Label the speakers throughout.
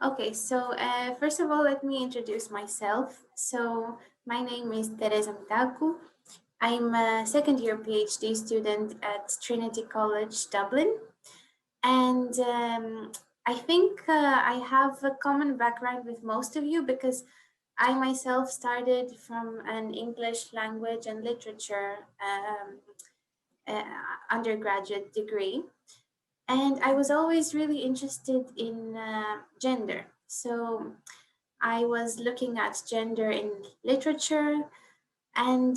Speaker 1: Okay, so first of all, let me introduce myself. So my name is Tereza Mytakou. I'm a second year PhD student at Trinity College, Dublin. And I think I have a common background with most of you because I myself started from an English language and literature undergraduate degree. And I was always really interested in gender. So I was looking at gender in literature. And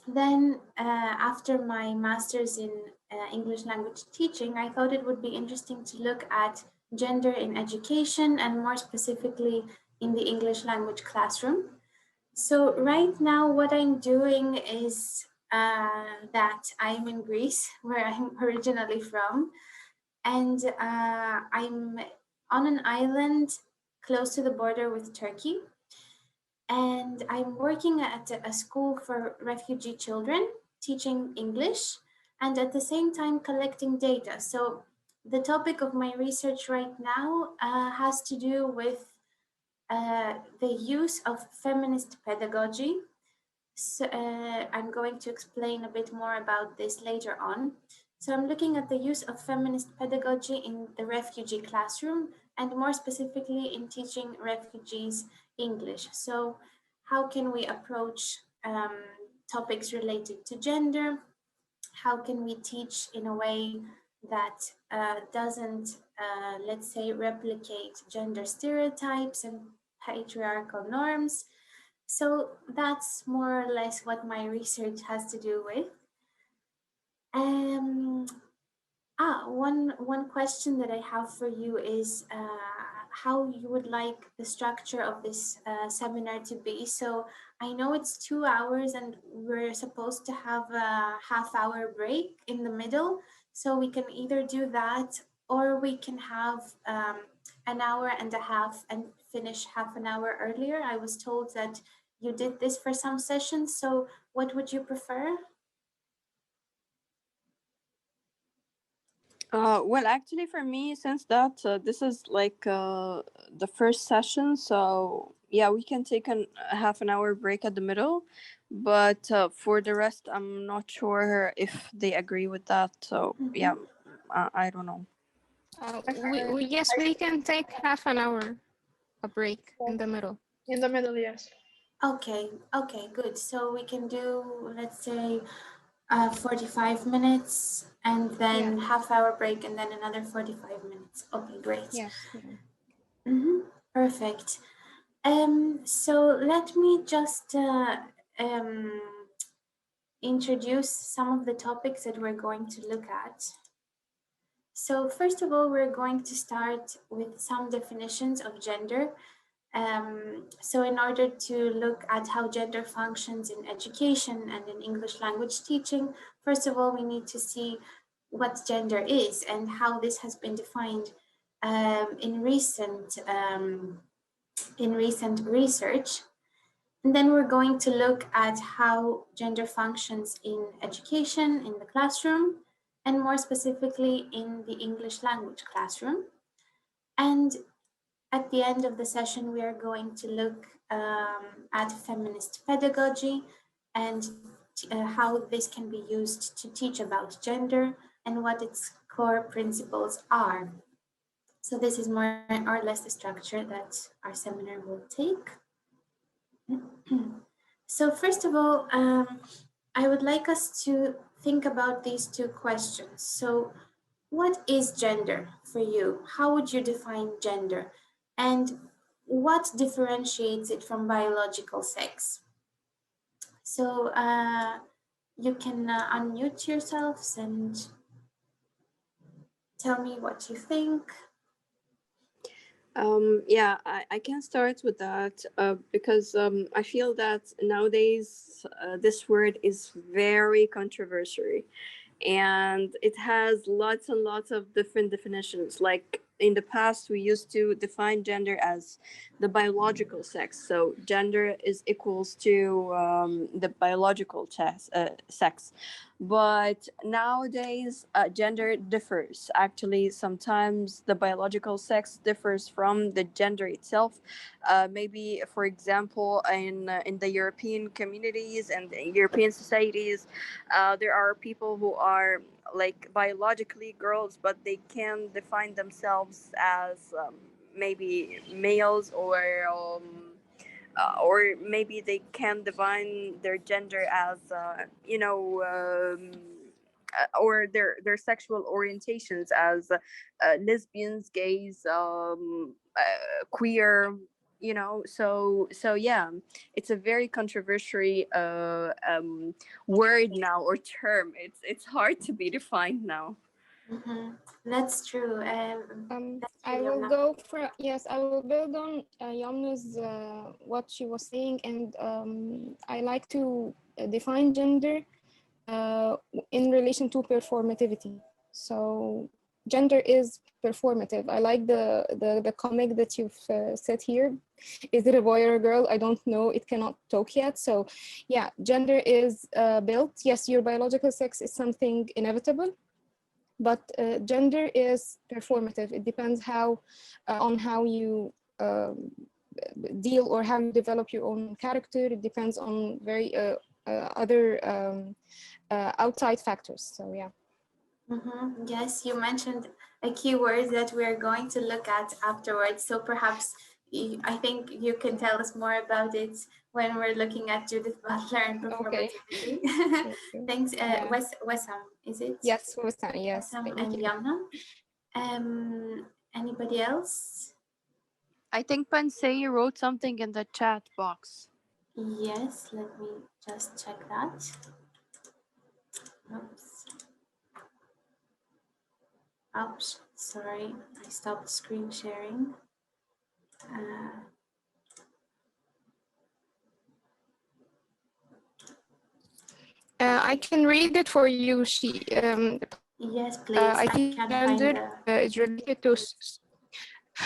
Speaker 1: then after my master's in English language teaching, I thought it would be interesting to look at gender in education and more specifically in the English language classroom. So right now what I'm doing is that I'm in Greece, where I'm originally from, and I'm on an island close to the border with Turkey. And I'm working at a school for refugee children, teaching English, and at the same time collecting data. So the topic of my research right now has to do with the use of feminist pedagogy. So, I'm going to explain a bit more about this later on. So I'm looking at the use of feminist pedagogy in the refugee classroom, and more specifically in teaching refugees English. So how can we approach topics related to gender? How can we teach in a way that doesn't, let's say, replicate gender stereotypes and patriarchal norms? So that's more or less what my research has to do with. One question that I have for you is how you would like the structure of this seminar to be. So I know it's 2 hours and we're supposed to have a half-hour break in the middle. So we can either do that or we can have an hour and a half and finish half an hour earlier. I was told that you did this for some sessions. So what would you prefer?
Speaker 2: Well, actually, for me, since that this is like the first session, so yeah, we can take a half an hour break at the middle. But for the rest, I'm not sure if they agree with that. So yeah, I don't know.
Speaker 3: Yes, we can take half an hour a break in the middle.
Speaker 4: In the middle, yes.
Speaker 1: Okay, good. So we can do, let's say, 45 minutes and then half-hour break and then another 45 minutes. Okay, great.
Speaker 3: Yes.
Speaker 1: Perfect. So let me just introduce some of the topics that we're going to look at. So first of all, we're going to start with some definitions of gender. So in order to look at how gender functions in education and in English language teaching, first of all, we need to see what gender is and how this has been defined in recent research. And then we're going to look at how gender functions in education, in the classroom, and more specifically in the English language classroom. And at the end of the session, we are going to look at feminist pedagogy and how this can be used to teach about gender and what its core principles are. So this is more or less the structure that our seminar will take. So first of all, I would like us to think about these two questions. So what is gender for you? How would you define gender? And what differentiates it from biological sex? So you can unmute yourselves and tell me what you think.
Speaker 2: Yeah, I can start with that because I feel that nowadays this word is very controversial, and it has lots and lots of different definitions. Like in the past we used to define gender as the biological sex. So gender is equals to the biological sex. But nowadays, gender differs. Actually, sometimes the biological sex differs from the gender itself. Maybe, for example, in the European communities and European societies, there are people who are like biologically girls, but they can define themselves as maybe males, or maybe they can define their gender as or their sexual orientations as lesbians, gays, queer. So yeah, it's a very controversial word now, or term. It's hard to be defined now.
Speaker 1: That's true. That's
Speaker 3: I
Speaker 1: true,
Speaker 3: will
Speaker 1: Yamna.
Speaker 3: go for, yes, I will build on Yamna's what she was saying, and I like to define gender in relation to performativity. So gender is performative. I like the comic that you've said here. Is it a boy or a girl? I don't know. It cannot talk yet. So yeah, gender is built. Yes, your biological sex is something inevitable, but gender is performative. It depends on how you deal or how you develop your own character. It depends on very other outside factors. So yeah.
Speaker 1: Yes, you mentioned a key word that we're going to look at afterwards. So perhaps I think you can tell us more about it when we're looking at Judith Butler and
Speaker 3: Okay.
Speaker 1: performativity.
Speaker 3: Sure, sure.
Speaker 1: Thanks,
Speaker 3: Yeah.
Speaker 1: Wessam, is it?
Speaker 3: Yes, Hussein, yes.
Speaker 1: Wessam
Speaker 3: Thank
Speaker 1: and
Speaker 3: you.
Speaker 1: Yamna. Anybody else?
Speaker 2: I think Pansei wrote something in the chat box.
Speaker 1: Yes, let me just check that. Oops. Oops, sorry, I stopped screen sharing.
Speaker 3: I can read it for you.
Speaker 1: Yes, please.
Speaker 3: I
Speaker 1: I
Speaker 3: think
Speaker 1: can't
Speaker 3: gender
Speaker 1: find
Speaker 3: is related to.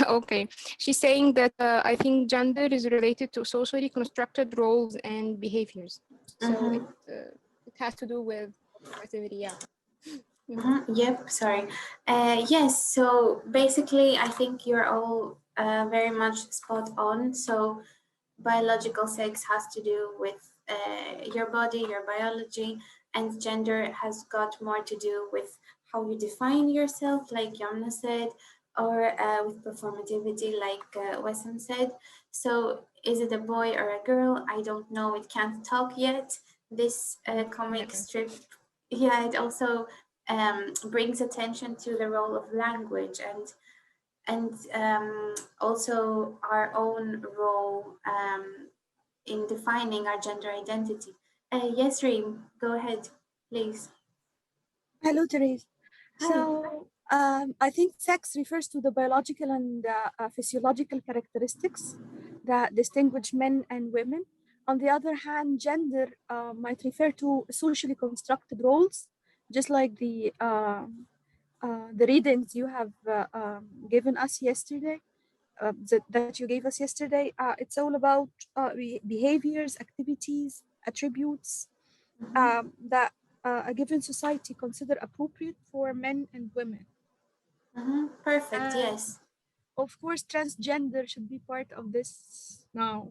Speaker 3: Okay, she's saying that I think gender is related to socially constructed roles and behaviors. So it has to do with performativity. Yeah.
Speaker 1: Yep, sorry. Yes, so basically, I think you're all very much spot on. So biological sex has to do with your body, your biology, and gender has got more to do with how you define yourself, like Yamna said, or with performativity, like Wessam said. So is it a boy or a girl? I don't know. It can't talk yet. This comic strip, yeah, it also brings attention to the role of language and also our own role in defining our gender identity. Yes, Reem, go ahead, please.
Speaker 4: Hello, Tereza.
Speaker 1: Hi.
Speaker 4: So I think sex refers to the biological and physiological characteristics that distinguish men and women. On the other hand, gender might refer to socially constructed roles, just like the readings you have given us yesterday, that you gave us yesterday. It's all about behaviors, activities, attributes that a given society consider appropriate for men and women.
Speaker 1: Perfect,
Speaker 4: And
Speaker 1: yes.
Speaker 4: of course, transgender should be part of this now.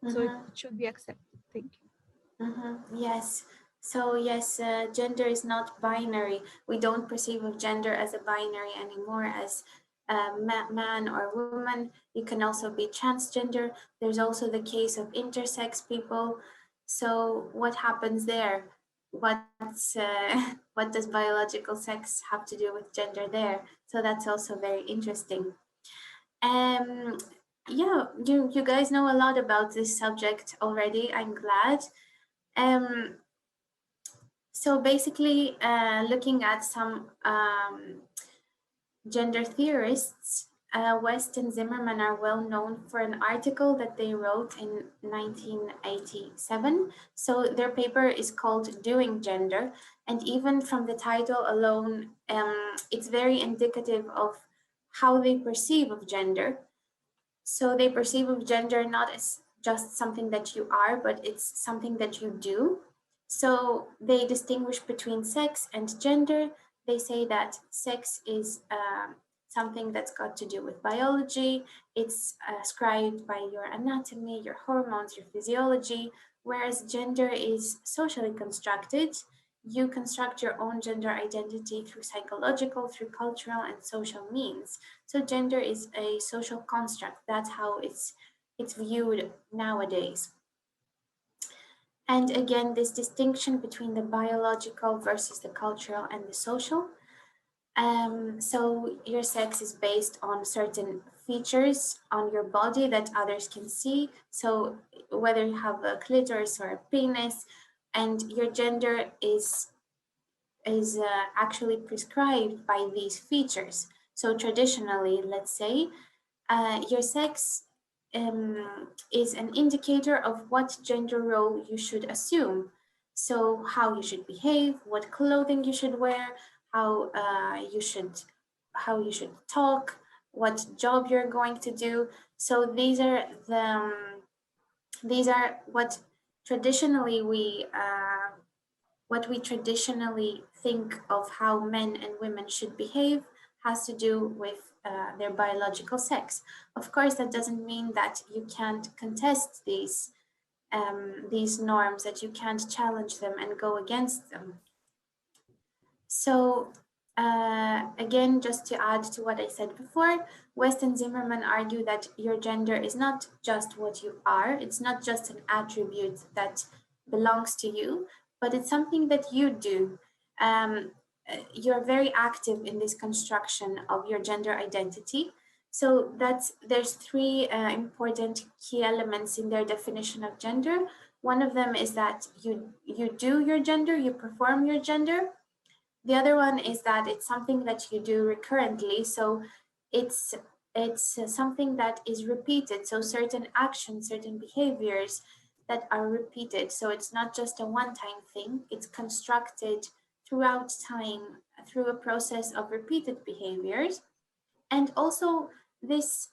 Speaker 4: So it should be accepted. Thank you.
Speaker 1: Yes. So yes, gender is not binary. We don't perceive of gender as a binary anymore, as man or woman. You can also be transgender. There's also the case of intersex people. So what happens there? What's what does biological sex have to do with gender there? So that's also very interesting. Yeah, you guys know a lot about this subject already. I'm glad. Um, so basically, looking at some gender theorists, West and Zimmerman are well known for an article that they wrote in 1987. So their paper is called Doing Gender. And even from the title alone, it's very indicative of how they perceive of gender. So they perceive of gender not as just something that you are, but it's something that you do. So they distinguish between sex and gender. They say that sex is something that's got to do with biology. It's ascribed by your anatomy, your hormones, your physiology, whereas gender is socially constructed. You construct your own gender identity through psychological, through cultural, and social means. So gender is a social construct. That's how it's viewed nowadays. And again, this distinction between the biological versus the cultural and the social. So your sex is based on certain features on your body that others can see. So whether you have a clitoris or a penis, and your gender is actually prescribed by these features. So traditionally, let's say, your sex is an indicator of what gender role you should assume. So how you should behave, what clothing you should wear, how you should talk, what job you're going to do. So these are traditionally we what we traditionally think of how men and women should behave has to do with their biological sex. Of course, that doesn't mean that you can't contest these norms, that you can't challenge them and go against them. So again, just to add to what I said before, West and Zimmerman argue that your gender is not just what you are, it's not just an attribute that belongs to you, but it's something that you do. You're very active in this construction of your gender identity. So there's three important key elements in their definition of gender. One of them is that you do your gender, you perform your gender. The other one is that it's something that you do recurrently. So it's something that is repeated. So certain actions, certain behaviors that are repeated. So it's not just a one-time thing. It's constructed throughout time through a process of repeated behaviors. And also this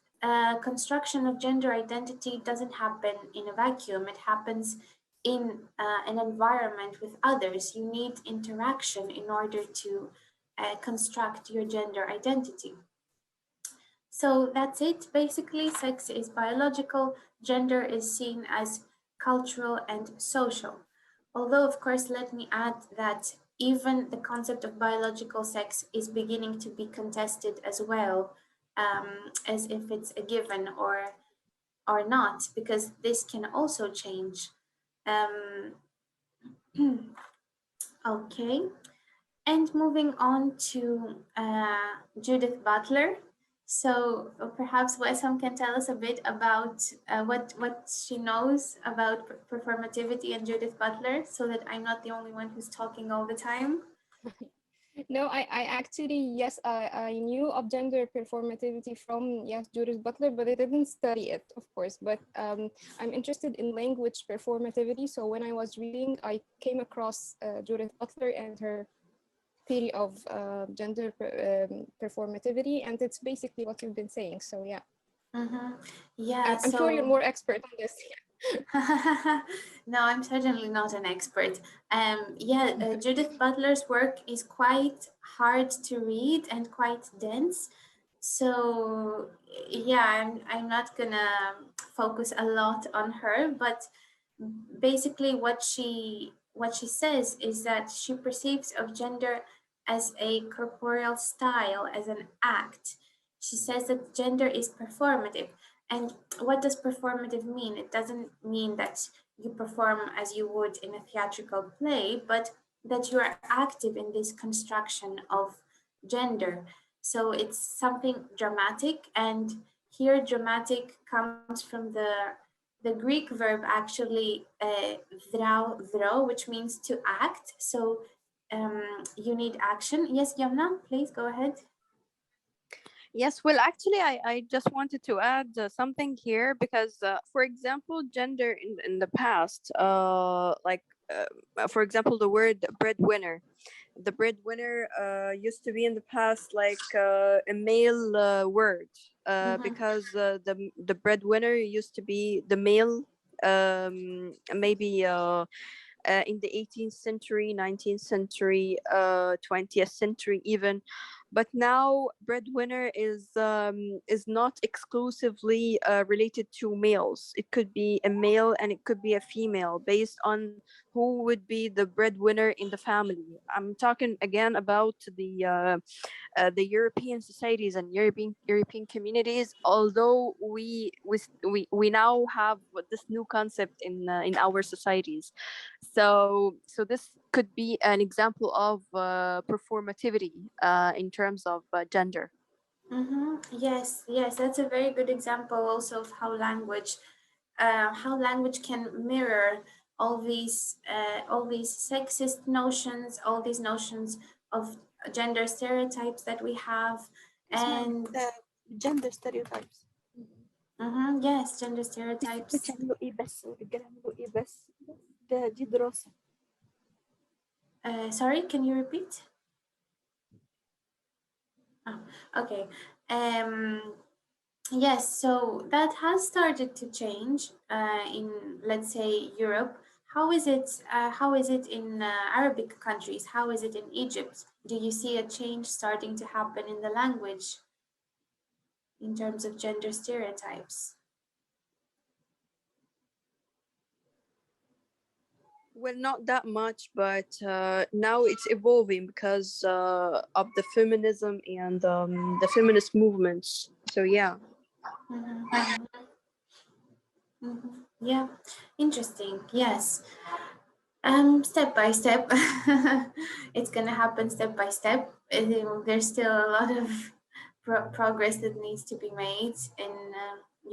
Speaker 1: construction of gender identity doesn't happen in a vacuum. It happens in an environment with others. You need interaction in order to construct your gender identity. So that's it. Basically, sex is biological, gender is seen as cultural and social. Although, of course, let me add that even the concept of biological sex is beginning to be contested as well, as if it's a given or not, because this can also change. Um, okay. And moving on to Judith Butler. So perhaps Wesam can tell us a bit about what she knows about performativity and Judith Butler, so that I'm not the only one who's talking all the time.
Speaker 3: No, I actually, yes, I knew of gender performativity from, yes, Judith Butler, but I didn't study it, of course. But I'm interested in language performativity. So when I was reading, I came across Judith Butler and her theory of gender performativity, and it's basically what you've been saying. So yeah,
Speaker 1: Yeah.
Speaker 3: I'm sure you're more expert on this.
Speaker 1: No, I'm certainly not an expert. Judith Butler's work is quite hard to read and quite dense. So yeah, I'm not gonna focus a lot on her, but basically what she says is that she perceives of gender as a corporeal style, as an act. She says that gender is performative. And what does performative mean? It doesn't mean that you perform as you would in a theatrical play, but that you are active in this construction of gender. So it's something dramatic, and here dramatic comes from the Greek verb actually thro, which means to act. So you need action. Yes, Yamna, please go ahead.
Speaker 2: Yes, well, actually, I just wanted to add something here because, for example, gender in the past, for example, the word breadwinner, the breadwinner used to be in the past like a male word, because the breadwinner used to be the male, maybe in the 18th century, 19th century, 20th century even. But now breadwinner is not exclusively related to males. It could be a male and it could be a female based on who would be the breadwinner in the family. I'm talking again about the European societies and European communities. Although we now have this new concept in our societies, so this could be an example of performativity in terms of gender.
Speaker 1: Yes, yes, that's a very good example also of how language can mirror all these sexist notions, all these notions of gender stereotypes that we have,
Speaker 4: اسمعي
Speaker 1: and
Speaker 4: gender stereotypes.
Speaker 1: yes, gender
Speaker 4: الست
Speaker 1: stereotypes.
Speaker 4: يعملوا ايه بس والرجاله يعملوا ايه بس دي دراسة.
Speaker 1: Sorry, can you repeat? Oh, okay. Yes, so that has started to change in, let's say, Europe. How is it? How is it in Arabic countries? How is it in Egypt? Do you see a change starting to happen in the language in terms of gender stereotypes?
Speaker 2: Well, not that much, but now it's evolving because of the feminism and the feminist movements. So yeah.
Speaker 1: Yeah, interesting. Yes. Step by step. It's gonna happen step by step. There's still a lot of progress that needs to be made in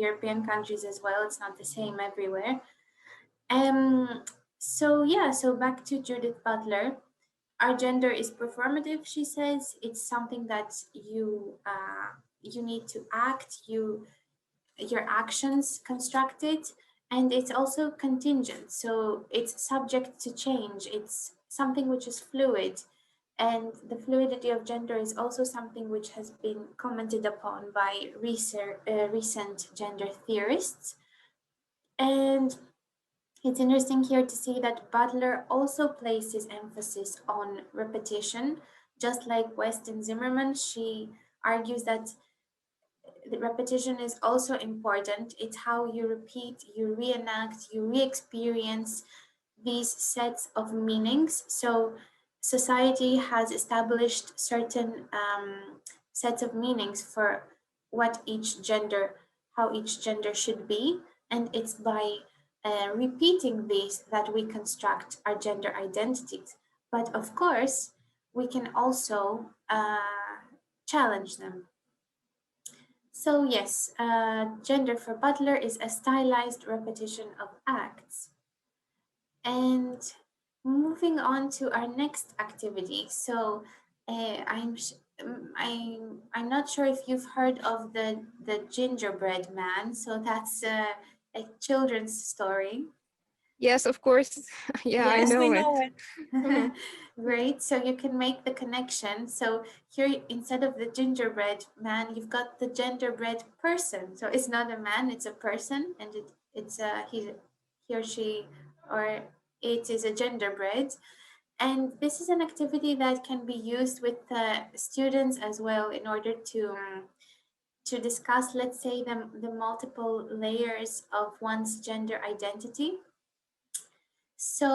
Speaker 1: European countries as well. It's not the same everywhere. So yeah, so back to Judith Butler. Our gender is performative, she says. It's something that you need to act, your actions construct it, and it's also contingent, so it's subject to change. It's something which is fluid, and the fluidity of gender is also something which has been commented upon by recent gender theorists. And it's interesting here to see that Butler also places emphasis on repetition. Just like West and Zimmerman, she argues that the repetition is also important. It's how you repeat, you reenact, you re-experience these sets of meanings. So society has established certain sets of meanings for what each gender, how each gender should be, and it's by repeating these that we construct our gender identities. But of course, we can also challenge them. So yes, gender for Butler is a stylized repetition of acts. And moving on to our next activity. So I'm not sure if you've heard of the gingerbread man. So that's a children's story.
Speaker 3: Yes, of course. Yeah, I
Speaker 1: Yes,
Speaker 3: know
Speaker 4: we
Speaker 3: it.
Speaker 4: know it.
Speaker 1: Great. So you can make the connection. So here, instead of the gingerbread man, you've got the genderbread person. So it's not a man; it's a person, and it's he or she, or it is a genderbread. And this is an activity that can be used with students as well in order to discuss, let's say, the multiple layers of one's gender identity. So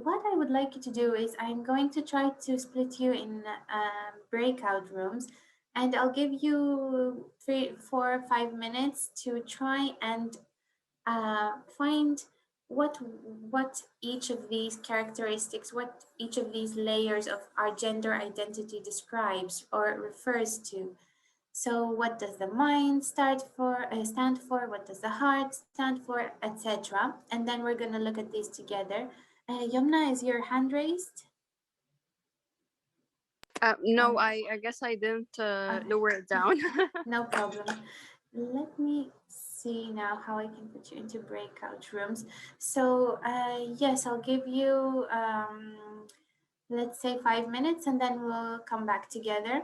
Speaker 1: what I would like you to do is I'm going to try to split you in breakout rooms, and I'll give you 3, 4, 5 minutes to try and find what each of these characteristics, what each of these layers of our gender identity describes or refers to. So what does the mind stand for? What does the heart stand for, etc. And then we're going to look at these together. Yumna, is your hand raised?
Speaker 2: No, I guess I didn't lower it down.
Speaker 1: No problem. Let me see now how I can put you into breakout rooms. So yes, I'll give you let's say 5 minutes, and then we'll come back together.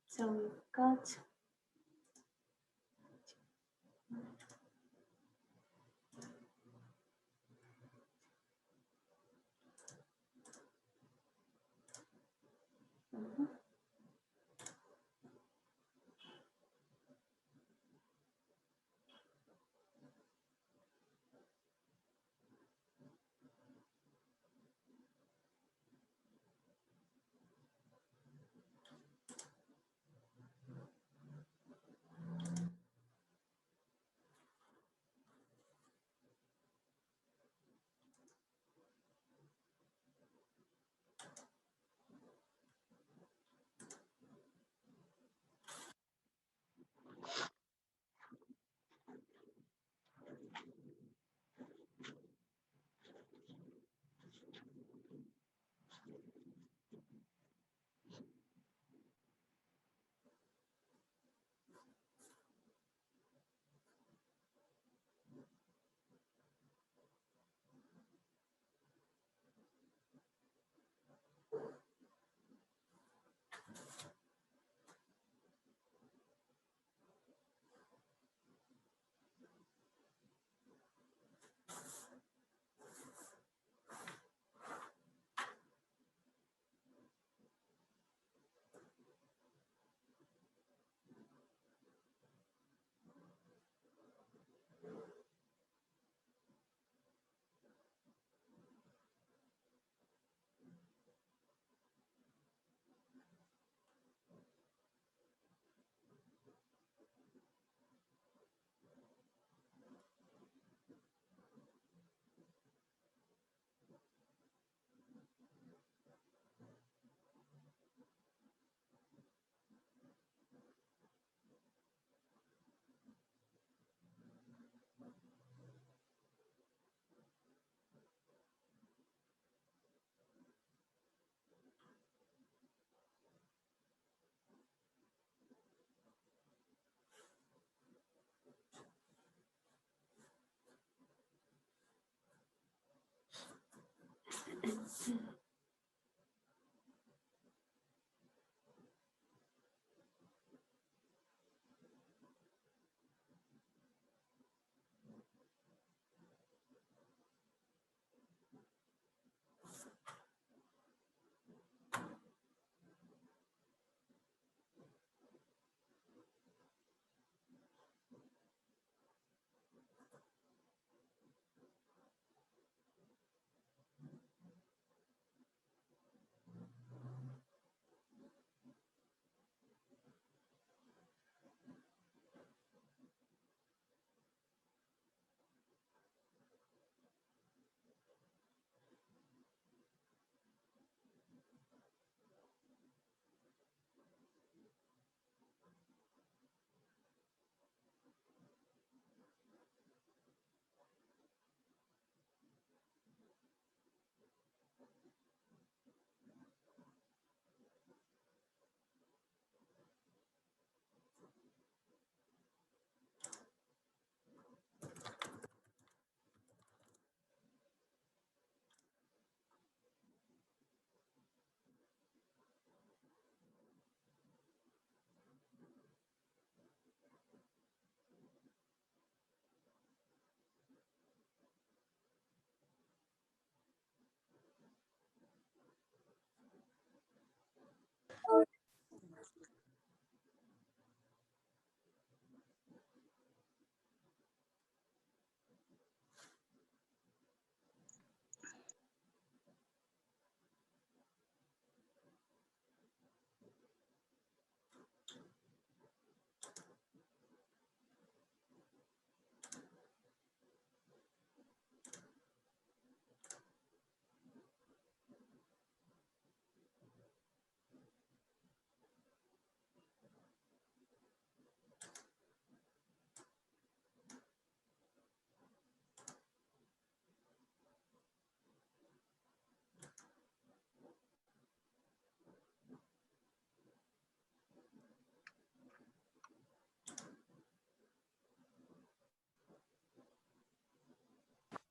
Speaker 1: So we've got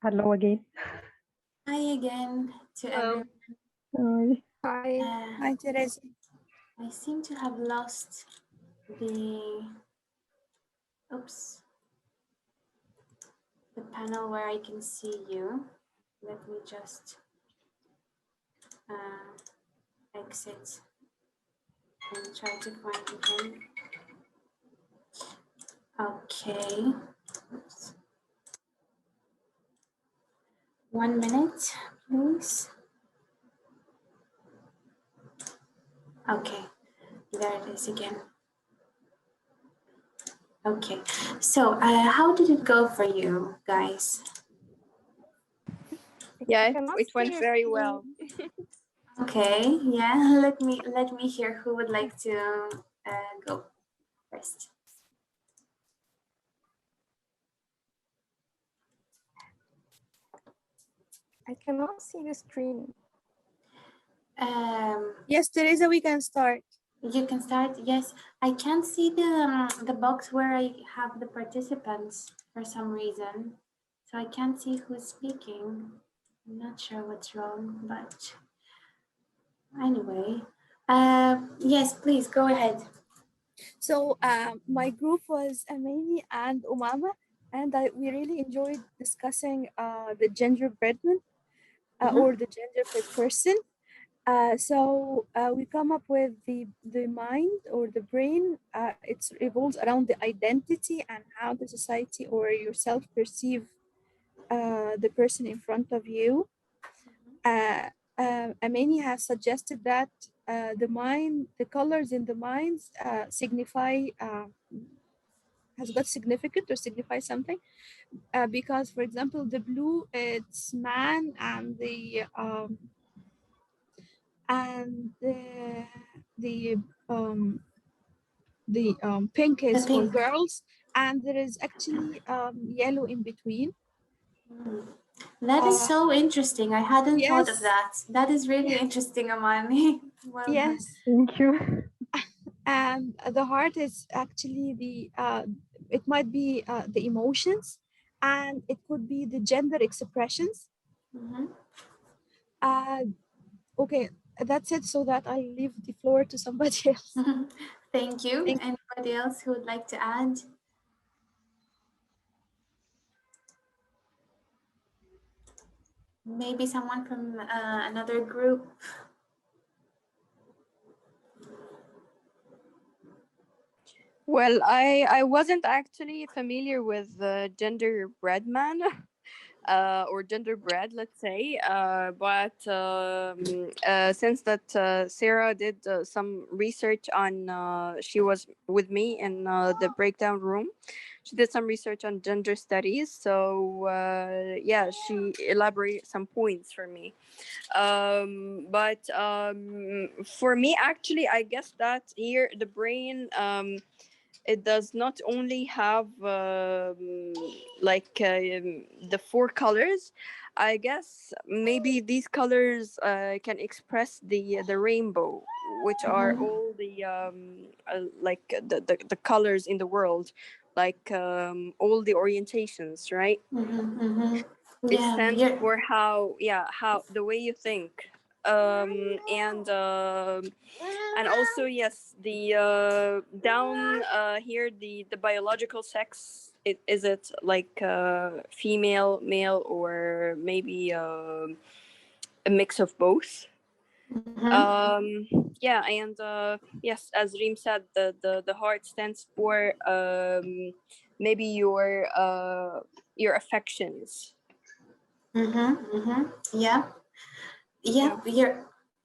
Speaker 5: Hello again.
Speaker 1: Hi again to
Speaker 4: Hello.
Speaker 1: everyone.
Speaker 3: Hi.
Speaker 4: Hi, Tereza.
Speaker 1: I seem to have lost the, oops, the panel where I can see you. Let me just exit and try to find it again. Okay. Oops. 1 minute, please. Okay, there it is again. Okay, so how did it go for you guys?
Speaker 2: Yeah,
Speaker 3: Cannot
Speaker 2: it
Speaker 3: see
Speaker 2: went
Speaker 3: your
Speaker 2: very
Speaker 3: screen.
Speaker 2: well.
Speaker 1: Okay, yeah, let me hear who would like to go first.
Speaker 3: I cannot see the screen.
Speaker 4: Yes, Tereza, we can start.
Speaker 1: You can start. Yes, I can't see the box where I have the participants for some reason, so I can't see who's speaking. I'm not sure what's wrong, but anyway, yes, please go ahead.
Speaker 4: So my group was Amani and Umama, and we really enjoyed discussing the genderbreadman or the gendered person. So we come up with the mind or the brain. It revolves around the identity and how the society or yourself perceive the person in front of you. Amani has suggested that the mind, the colors in the minds signify, has got significant or signify something. Because, for example, the blue, it's man, and the pink is for
Speaker 1: pink.
Speaker 4: girls, and there is actually yellow in between.
Speaker 1: That is so interesting. I hadn't thought of
Speaker 4: Yes.
Speaker 1: that. That is really interesting, Amani. Well done.
Speaker 4: Yes.
Speaker 5: Thank you.
Speaker 4: And the heart is actually it might be the emotions, and it could be the gender expressions. Okay, that's it, so that I leave the floor to somebody else.
Speaker 1: Thank you. Anybody else who would like to add? Maybe someone from another group.
Speaker 2: Well, I wasn't actually familiar with the genderbread man. Or genderbread, let's say. But since that Sarah did some research on, she was with me in the breakdown room. She did some research on gender studies. So yeah, she elaborated some points for me. But for me, actually, I guess that here the brain. It does not only have the four colors. I guess maybe these colors can express the rainbow, which are all the the colors in the world, like all the orientations, right? It
Speaker 1: Yeah,
Speaker 2: stands for how the way you think, and also yes, the down here, the biological sex, is it like female, male, or maybe a mix of both. Yeah, and yes, as Reem said, the heart stands for maybe your affections.
Speaker 1: Yeah. Yeah,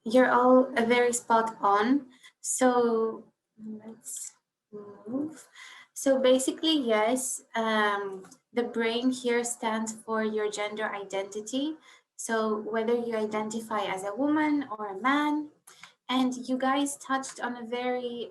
Speaker 1: you're all very spot on. So let's move. So basically, yes, the brain here stands for your gender identity. So whether you identify as a woman or a man, and you guys touched on a very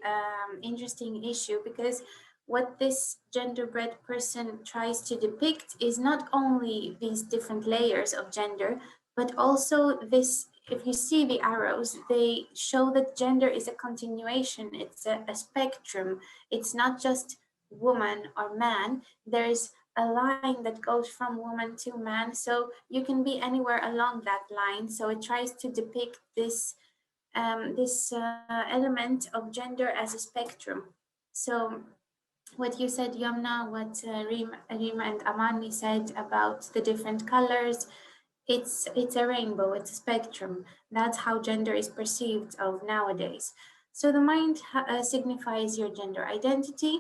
Speaker 1: interesting issue, because what this genderbread person tries to depict is not only these different layers of gender, but also this. If you see the arrows, they show that gender is a continuation, it's a spectrum. It's not just woman or man. There's a line that goes from woman to man. So you can be anywhere along that line. So it tries to depict this element of gender as a spectrum. So what you said, Yomna, what Rima and Amani said about the different colors, it's a rainbow, it's a spectrum. That's how gender is perceived of nowadays. So the mind signifies your gender identity.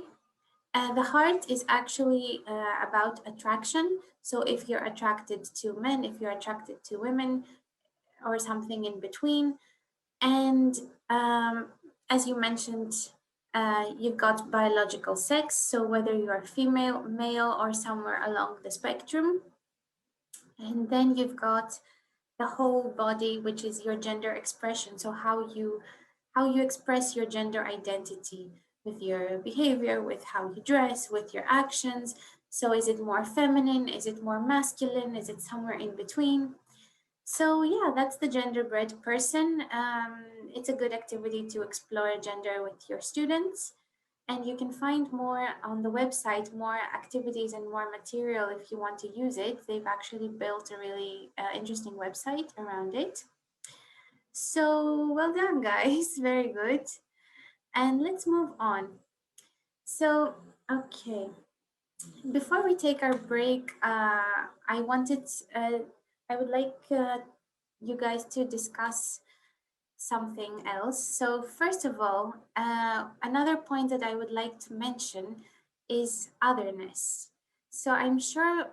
Speaker 1: The heart is actually about attraction. So if you're attracted to men, if you're attracted to women, or something in between. And as you mentioned, you've got biological sex. So whether you are female, male, or somewhere along the spectrum. And then you've got the whole body, which is your gender expression. So how you express your gender identity with your behavior, with how you dress, with your actions. So is it more feminine? Is it more masculine? Is it somewhere in between? So yeah, that's the genderbread person. It's a good activity to explore gender with your students. And you can find more on the website, more activities and more material if you want to use it. They've actually built a really interesting website around it. So well done, guys. Very good. And let's move on. So, okay. Before we take our break, I would like you guys to discuss something else. So first of all, another point that I would like to mention is otherness. So I'm sure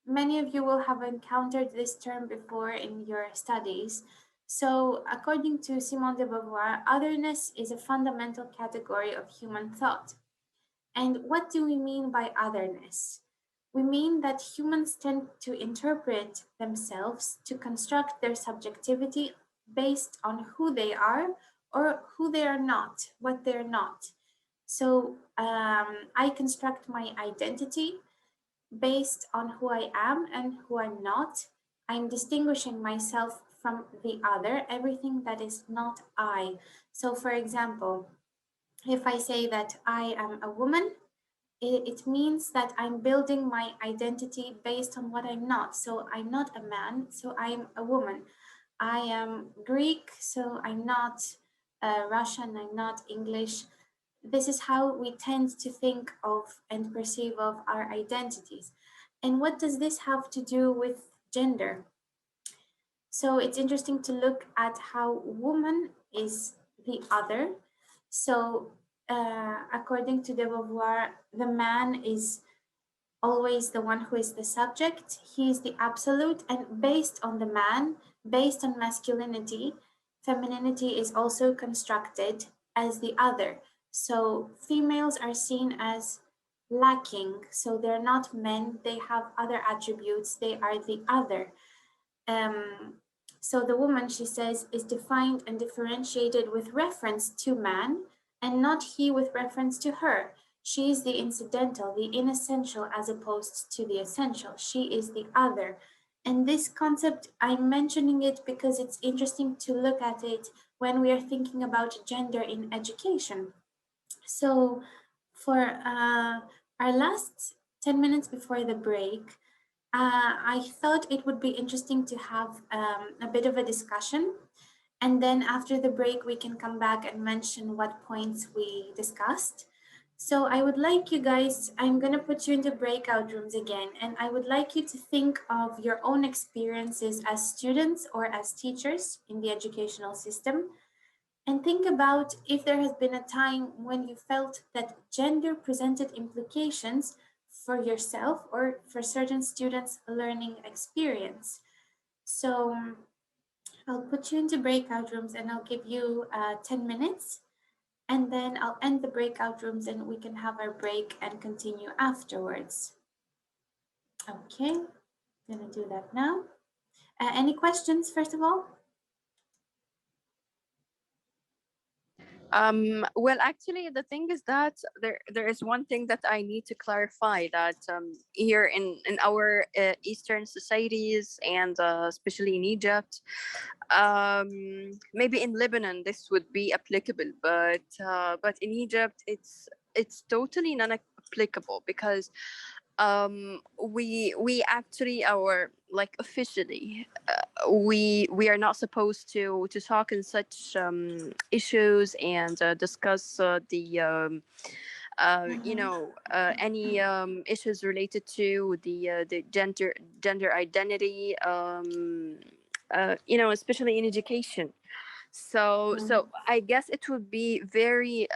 Speaker 1: many of you will have encountered this term before in your studies. So according to Simone de Beauvoir, otherness is a fundamental category of human thought. And what do we mean by otherness? We mean that humans tend to interpret themselves, to construct their subjectivity based on who they are or who they are not, what they're not. So I construct my identity based on who I am and who I'm not. I'm distinguishing myself from the other, everything that is not I. So, for example, if I say that I am a woman, it means that I'm building my identity based on what I'm not. So I'm not a man, so I'm a woman. I am Greek, so I'm not Russian, I'm not English. This is how we tend to think of and perceive of our identities. And what does this have to do with gender? So it's interesting to look at how woman is the other. So according to de Beauvoir, the man is always the one who is the subject. He is the absolute, and based on the man, based on masculinity, femininity is also constructed as the other. So females are seen as lacking, so they're not men, they have other attributes, they are the other. So the woman, she says, is defined and differentiated with reference to man and not he with reference to her. She is the incidental, the inessential, as opposed to the essential. She is the other. And this concept, I'm mentioning it because it's interesting to look at it when we are thinking about gender in education. So for our last 10 minutes before the break, I thought it would be interesting to have a bit of a discussion. And then after the break, we can come back and mention what points we discussed. So I would like you guys, I'm going to put you into breakout rooms again, and I would like you to think of your own experiences as students or as teachers in the educational system. And think about if there has been a time when you felt that gender presented implications for yourself or for certain students' learning experience. So I'll put you into breakout rooms and I'll give you 10 minutes. And then I'll end the breakout rooms and we can have our break and continue afterwards. Okay, I'm gonna do that now. Any questions, first of all?
Speaker 2: Well, actually, the thing is that there is one thing that I need to clarify that here in our Eastern societies and especially in Egypt, maybe in Lebanon this would be applicable, but in Egypt it's totally non applicable because we actually are like officially we are not supposed to talk in such issues and discuss any issues related to the gender identity, especially in education. So I guess it would be very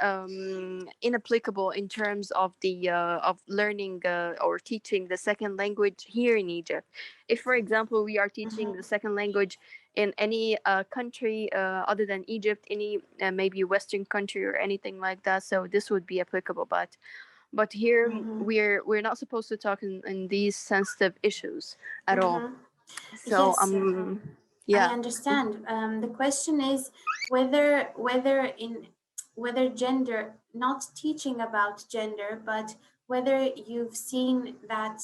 Speaker 2: inapplicable in terms of the of learning or teaching the second language here in Egypt. If, for example, we are teaching the second language in any country other than Egypt, any maybe Western country or anything like that, so this would be applicable. But here we're not supposed to talk in these sensitive issues at all. So
Speaker 1: Yes, I
Speaker 2: yeah.
Speaker 1: understand. The question is whether gender, not teaching about gender, but whether you've seen that,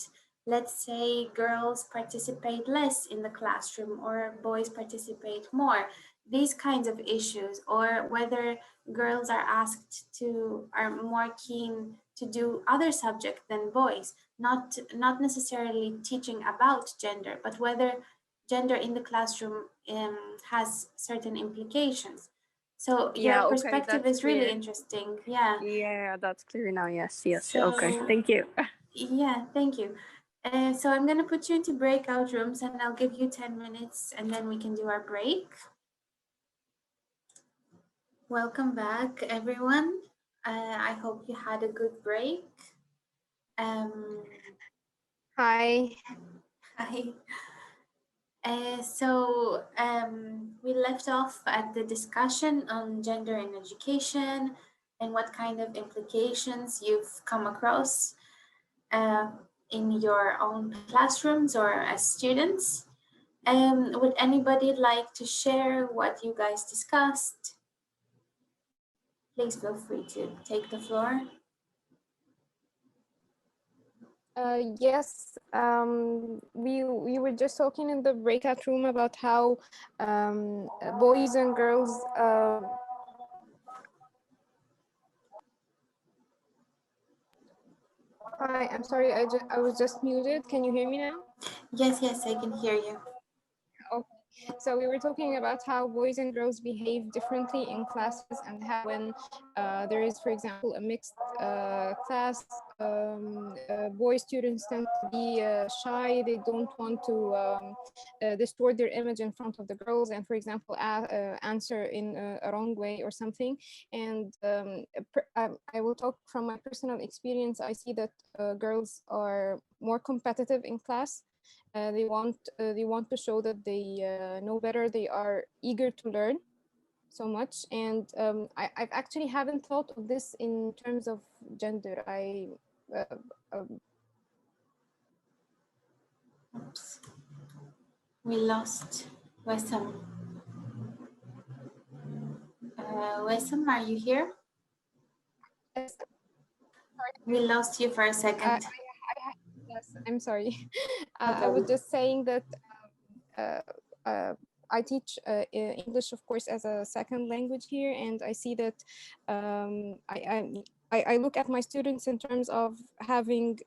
Speaker 1: let's say, girls participate less in the classroom or boys participate more, these kinds of issues, or whether girls are more keen to do other subjects than boys, not necessarily teaching about gender, but whether gender in the classroom has certain implications. So your
Speaker 2: Yeah, okay,
Speaker 1: perspective
Speaker 2: that's
Speaker 1: is really
Speaker 2: clear.
Speaker 1: interesting. Yeah.
Speaker 2: Yeah, that's clear now. Yes. Okay,
Speaker 1: So
Speaker 2: thank you.
Speaker 1: yeah, thank you. So I'm going to put you into breakout rooms and I'll give you 10 minutes and then we can do our break. Welcome back, everyone. I hope you had a good break. Um,
Speaker 3: Hi.
Speaker 1: Hi. We left off at the discussion on gender in education and what kind of implications you've come across uh, in your own classrooms or as students. Would anybody like to share what you guys discussed? Please feel free to take the floor.
Speaker 3: Yes, we were just talking in the breakout room about how boys and girls. Hi, I'm sorry, I was just muted. Can you hear me now?
Speaker 1: Yes, I can hear you.
Speaker 3: Okay. So we were talking about how boys and girls behave differently in classes, and how when there is, for example, a mixed class, boy students tend to be shy. They don't want to distort their image in front of the girls, and, for example, answer in a wrong way or something. And I will talk from my personal experience. I see that girls are more competitive in class. They want to show that they know better. They are eager to learn so much, and I actually haven't thought of this in terms of gender.
Speaker 1: Oops. We lost Wessam. Wessam, are you here? We lost you for a second.
Speaker 3: Yes, I'm sorry.
Speaker 1: No
Speaker 3: I was
Speaker 1: problem.
Speaker 3: just saying that I teach English, of course, as a second language here, and I see that I look at my students in terms of having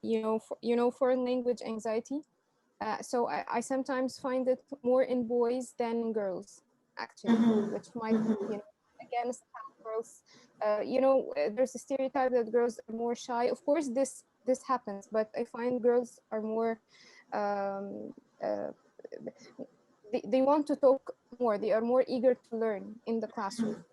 Speaker 3: foreign language anxiety. So I sometimes find it more in boys than in girls, actually, which might be against how girls. There's a stereotype that girls are more shy. Of course, this happens, but I find girls are more. They want to talk more. They are more eager to learn in the classroom.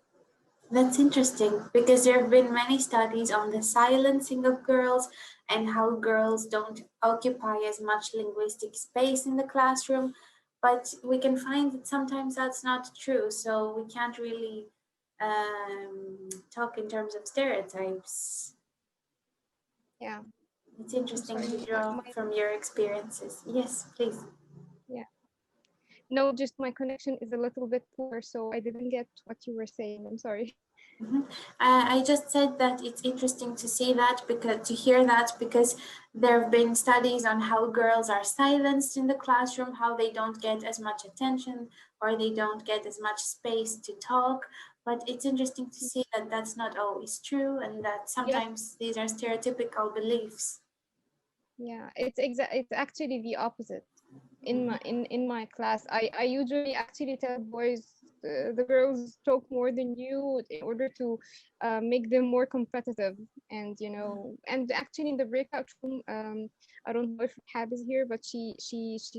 Speaker 1: That's interesting because there have been many studies on the silencing of girls and how girls don't occupy as much linguistic space in the classroom. But we can find that sometimes that's not true. So we can't really talk in terms of stereotypes.
Speaker 3: Yeah.
Speaker 1: It's interesting
Speaker 3: Sorry,
Speaker 1: to draw from your experiences. Yes, please.
Speaker 3: Yeah. No, just my connection is a little bit poor, so I didn't get what you were saying. I'm sorry.
Speaker 1: I just said that it's interesting to see that, to hear that, because there have been studies on how girls are silenced in the classroom, how they don't get as much attention or they don't get as much space to talk. But it's interesting to see that that's not always true and that sometimes these are stereotypical beliefs.
Speaker 3: Yeah, it's actually the opposite. In my class, I usually actually tell boys, the girls talk more than you in order to make them more competitive. And and actually in the breakout room, I don't know if Hab is here, but she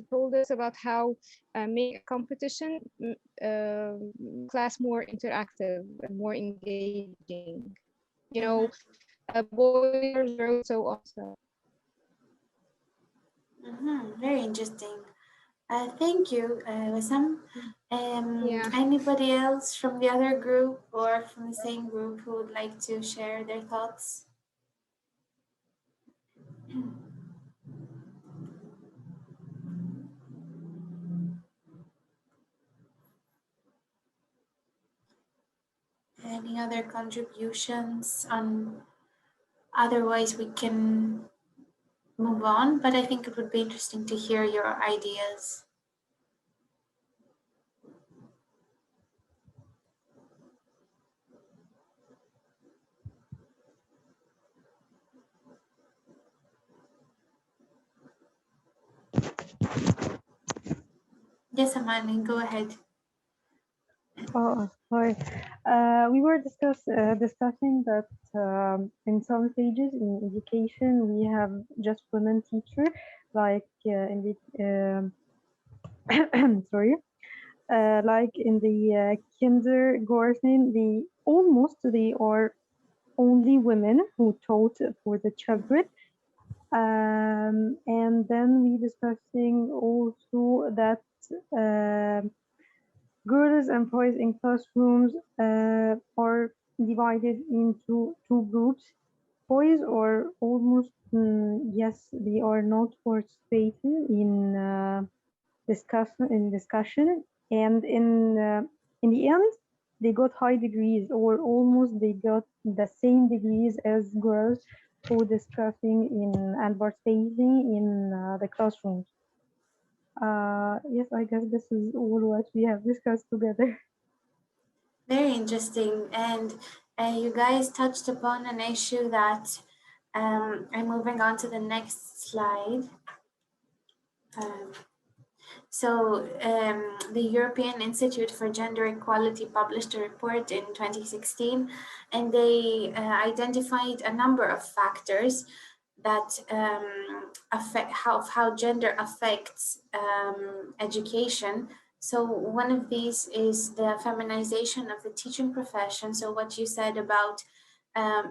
Speaker 3: told us about how make a competition class more interactive and more engaging. Boys are girls, so also.
Speaker 1: Very interesting. Thank you, Wissam.
Speaker 3: Yeah.
Speaker 1: Anybody else from the other group or from the same group who would like to share their thoughts? Any other contributions on? Otherwise, we can move on, but I think it would be interesting to hear your ideas. Yes, Amani, go ahead.
Speaker 5: Oh, sorry. We were discussing that in some stages in education we have just women teacher, like in the sorry, like in the kindergarten, they are only women who taught for the children. And then we discussing also that. Girls and boys in classrooms are divided into two groups. Boys are almost, yes, they are not participating in discussion, and in the end, they got high degrees, or almost they got the same degrees as girls who discussing in and participating in the classrooms. Yes, I guess this is all what we have discussed together.
Speaker 1: Very interesting. And you guys touched upon an issue that I'm moving on to the next slide. The European Institute for Gender Equality published a report in 2016, and they identified a number of factors that affect how gender affects education. So one of these is the feminization of the teaching profession. So what you said about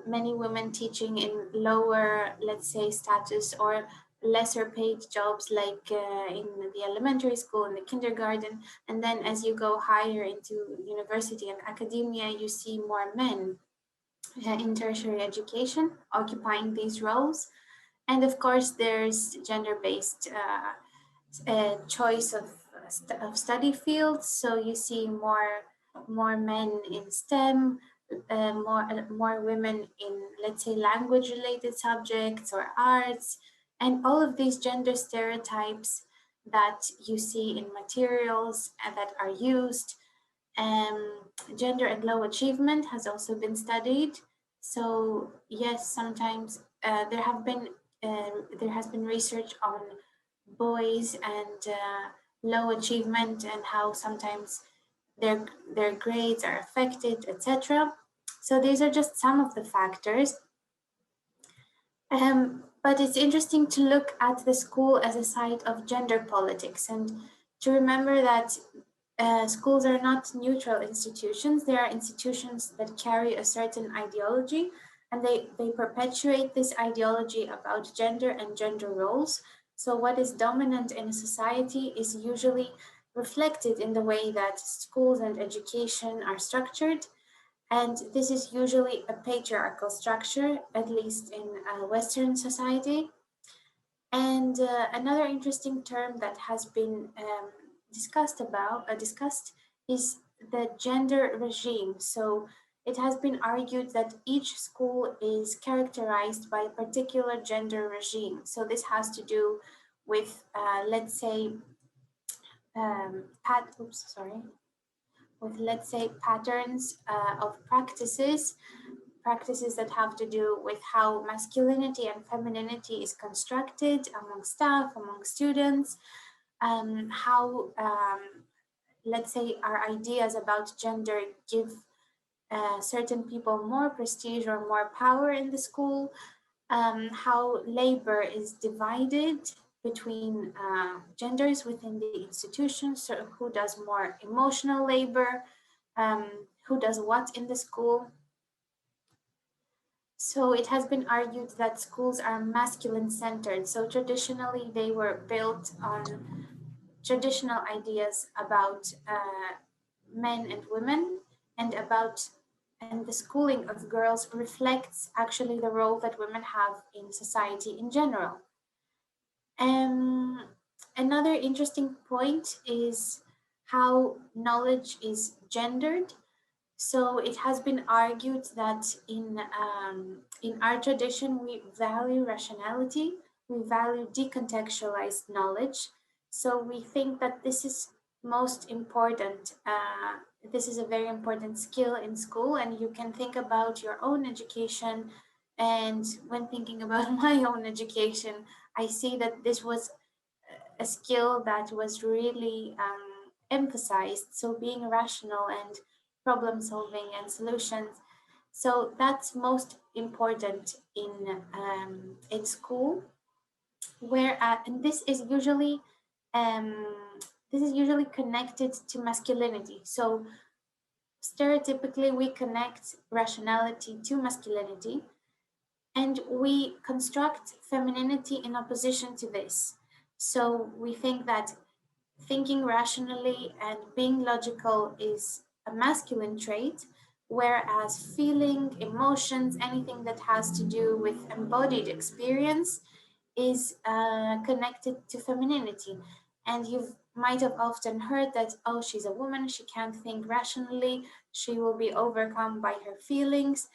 Speaker 1: many women teaching in lower, let's say, status or lesser paid jobs, like in the elementary school, in the kindergarten, and then as you go higher into university and academia, you see more men in tertiary education occupying these roles. And of course, there's gender-based choice of study fields. So you see more men in STEM, more women in, let's say, language-related subjects or arts, and all of these gender stereotypes that you see in materials and that are used. Gender and low achievement has also been studied. So yes, sometimes there has been research on boys and low achievement and how sometimes their grades are affected, etc. So these are just some of the factors. But it's interesting to look at the school as a site of gender politics and to remember that schools are not neutral institutions. They are institutions that carry a certain ideology, and they perpetuate this ideology about gender and gender roles. So what is dominant in a society is usually reflected in the way that schools and education are structured. And this is usually a patriarchal structure, at least in Western society. And another interesting term that has been discussed is the gender regime. So it has been argued that each school is characterized by a particular gender regime. So this has to do with, let's say, patterns of practices, practices that have to do with how masculinity and femininity is constructed among staff, among students, how, let's say, our ideas about gender give certain people more prestige or more power in the school, how labor is divided between genders within the institution, so who does more emotional labor, who does what in the school. So it has been argued that schools are masculine centered. So traditionally they were built on traditional ideas about men and women, and the schooling of girls reflects actually the role that women have in society in general. Um, Another interesting point is how knowledge is gendered. So it has been argued that in our tradition, we value rationality, we value decontextualized knowledge. So we think that this is most important. This is a very important skill in school, and you can think about your own education. And when thinking about my own education, I see that this was a skill that was really emphasized. So being rational and problem solving and solutions. So that's most important in school. Where and um, this is usually connected to masculinity. So stereotypically, we connect rationality to masculinity, and we construct femininity in opposition to this. So we think that thinking rationally and being logical is a masculine trait, whereas feeling, emotions, anything that has to do with embodied experience is connected to femininity. And you might have often heard that, oh, she's a woman, she can't think rationally, she will be overcome by her feelings.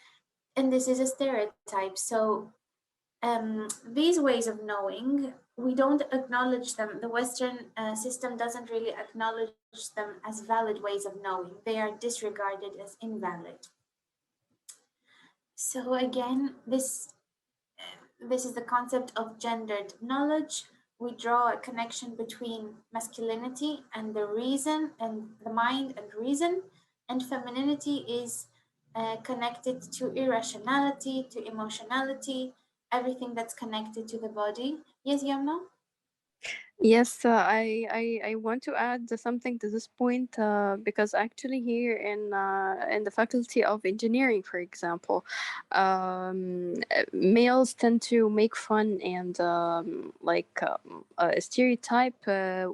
Speaker 1: And this is a stereotype. So these ways of knowing, we don't acknowledge them. The Western system doesn't really acknowledge them as valid ways of knowing. They are disregarded as invalid. So again, this is the concept of gendered knowledge. We draw a connection between masculinity and the reason and the mind and reason, and femininity is connected to irrationality, to emotionality, everything that's connected to the body. Yes, Yamna?
Speaker 2: Yes, I want to add something to this point because actually here in the faculty of engineering, for example, males tend to make fun and stereotype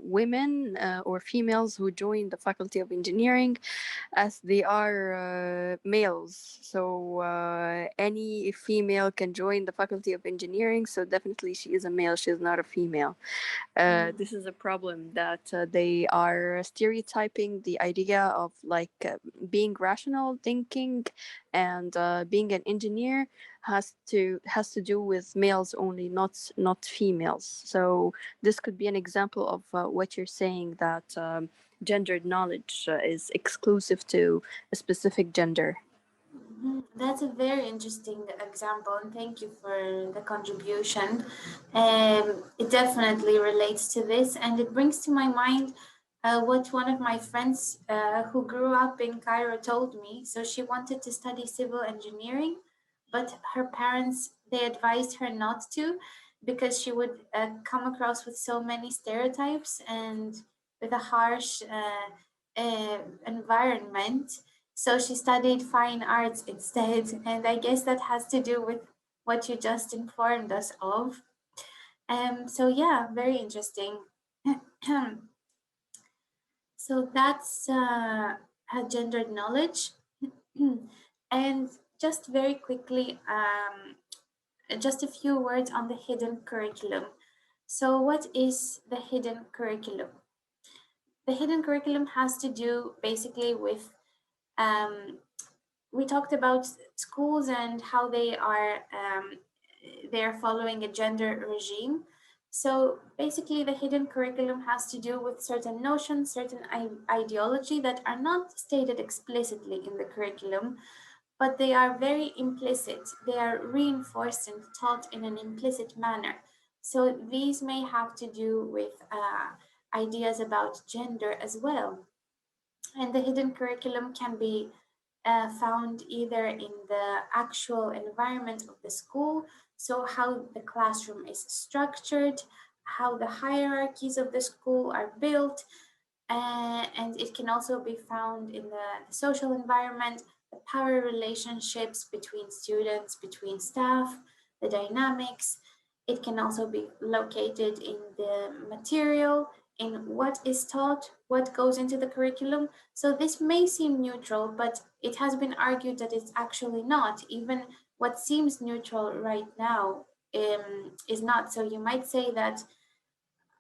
Speaker 2: women or females who join the faculty of engineering as they are males. So any female can join the faculty of engineering. So definitely she is a male. She is not a female. This is a problem that they are stereotyping the idea of being rational thinking and being an engineer has to do with males only, not females. So this could be an example of what you're saying, that gendered knowledge is exclusive to a specific gender.
Speaker 1: That's a very interesting example, and thank you for the contribution. It definitely relates to this, and it brings to my mind what one of my friends who grew up in Cairo told me. So she wanted to study civil engineering, but her parents, they advised her not to because she would come across with so many stereotypes and with a harsh environment. So she studied fine arts instead, and I guess that has to do with what you just informed us of. So yeah, very interesting. So that's gendered knowledge. And just very quickly, just a few words on the hidden curriculum. So what is the hidden curriculum? The hidden curriculum has to do basically with we talked about schools and how they are following a gender regime. So basically, the hidden curriculum has to do with certain notions, certain ideology that are not stated explicitly in the curriculum, but they are very implicit. They are reinforced and taught in an implicit manner. So these may have to do with ideas about gender as well. And the hidden curriculum can be found either in the actual environment of the school, so how the classroom is structured, how the hierarchies of the school are built, and it can also be found in the social environment, the power relationships between students, between staff, the dynamics. It can also be located in the material, in what is taught, what goes into the curriculum. So this may seem neutral, but it has been argued that it's actually not. Even what seems neutral right now is not. So you might say that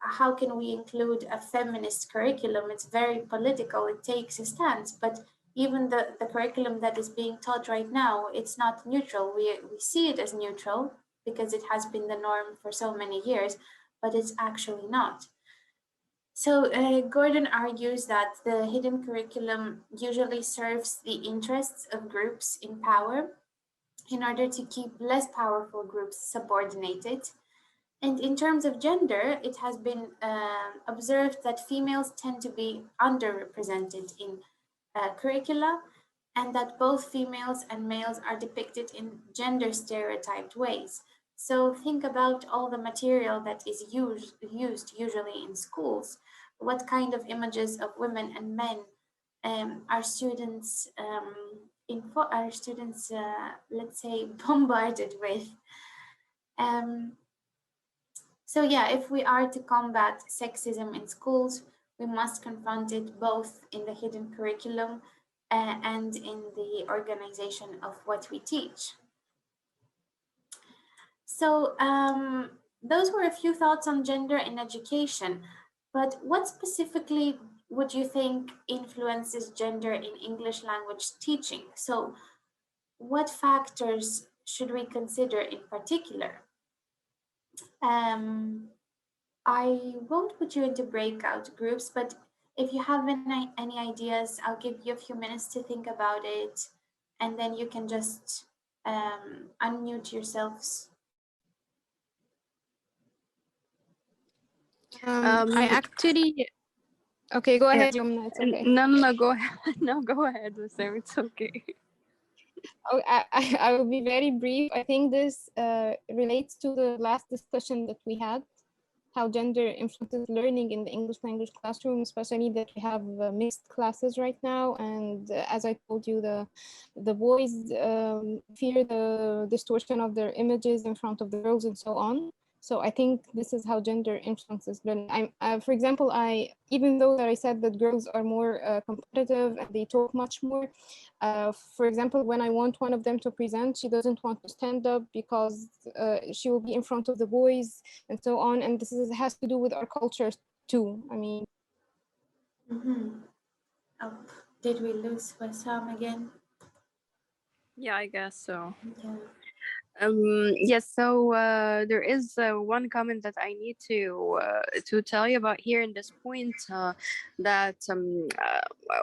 Speaker 1: how can we include a feminist curriculum? It's very political, it takes a stance, but even the curriculum that is being taught right now, it's not neutral. We see it as neutral because it has been the norm for so many years, but it's actually not. So Gordon argues that the hidden curriculum usually serves the interests of groups in power in order to keep less powerful groups subordinated. And in terms of gender, it has been observed that females tend to be underrepresented in curricula, and that both females and males are depicted in gender stereotyped ways. So think about all the material that is used usually in schools. What kind of images of women and men are students let's say, bombarded with? So yeah, if we are to combat sexism in schools, we must confront it both in the hidden curriculum and in the organization of what we teach. So those were a few thoughts on gender in education, but what specifically would you think influences gender in English language teaching? So what factors should we consider in particular? I won't put you into breakout groups, but if you have any ideas, I'll give you a few minutes to think about it, and then you can just unmute yourselves.
Speaker 3: I actually, okay, go ahead, Yumna, it's okay.
Speaker 2: No, go ahead. No, go ahead, Sam. It's okay.
Speaker 3: Oh, I will be very brief. I think this relates to the last discussion that we had, how gender influences learning in the English language classroom, especially that we have mixed classes right now. And as I told you, the boys fear the distortion of their images in front of the girls and so on. So I think this is how gender influences learning. For example, even though that I said that girls are more competitive and they talk much more, for example, when I want one of them to present, she doesn't want to stand up because she will be in front of the boys and so on. And this has to do with our culture too. I mean.
Speaker 1: Oh, did we lose Wissam again?
Speaker 2: Yeah, I guess so.
Speaker 1: Yeah.
Speaker 2: Yes, so there is one comment that I need to tell you about here in this point, that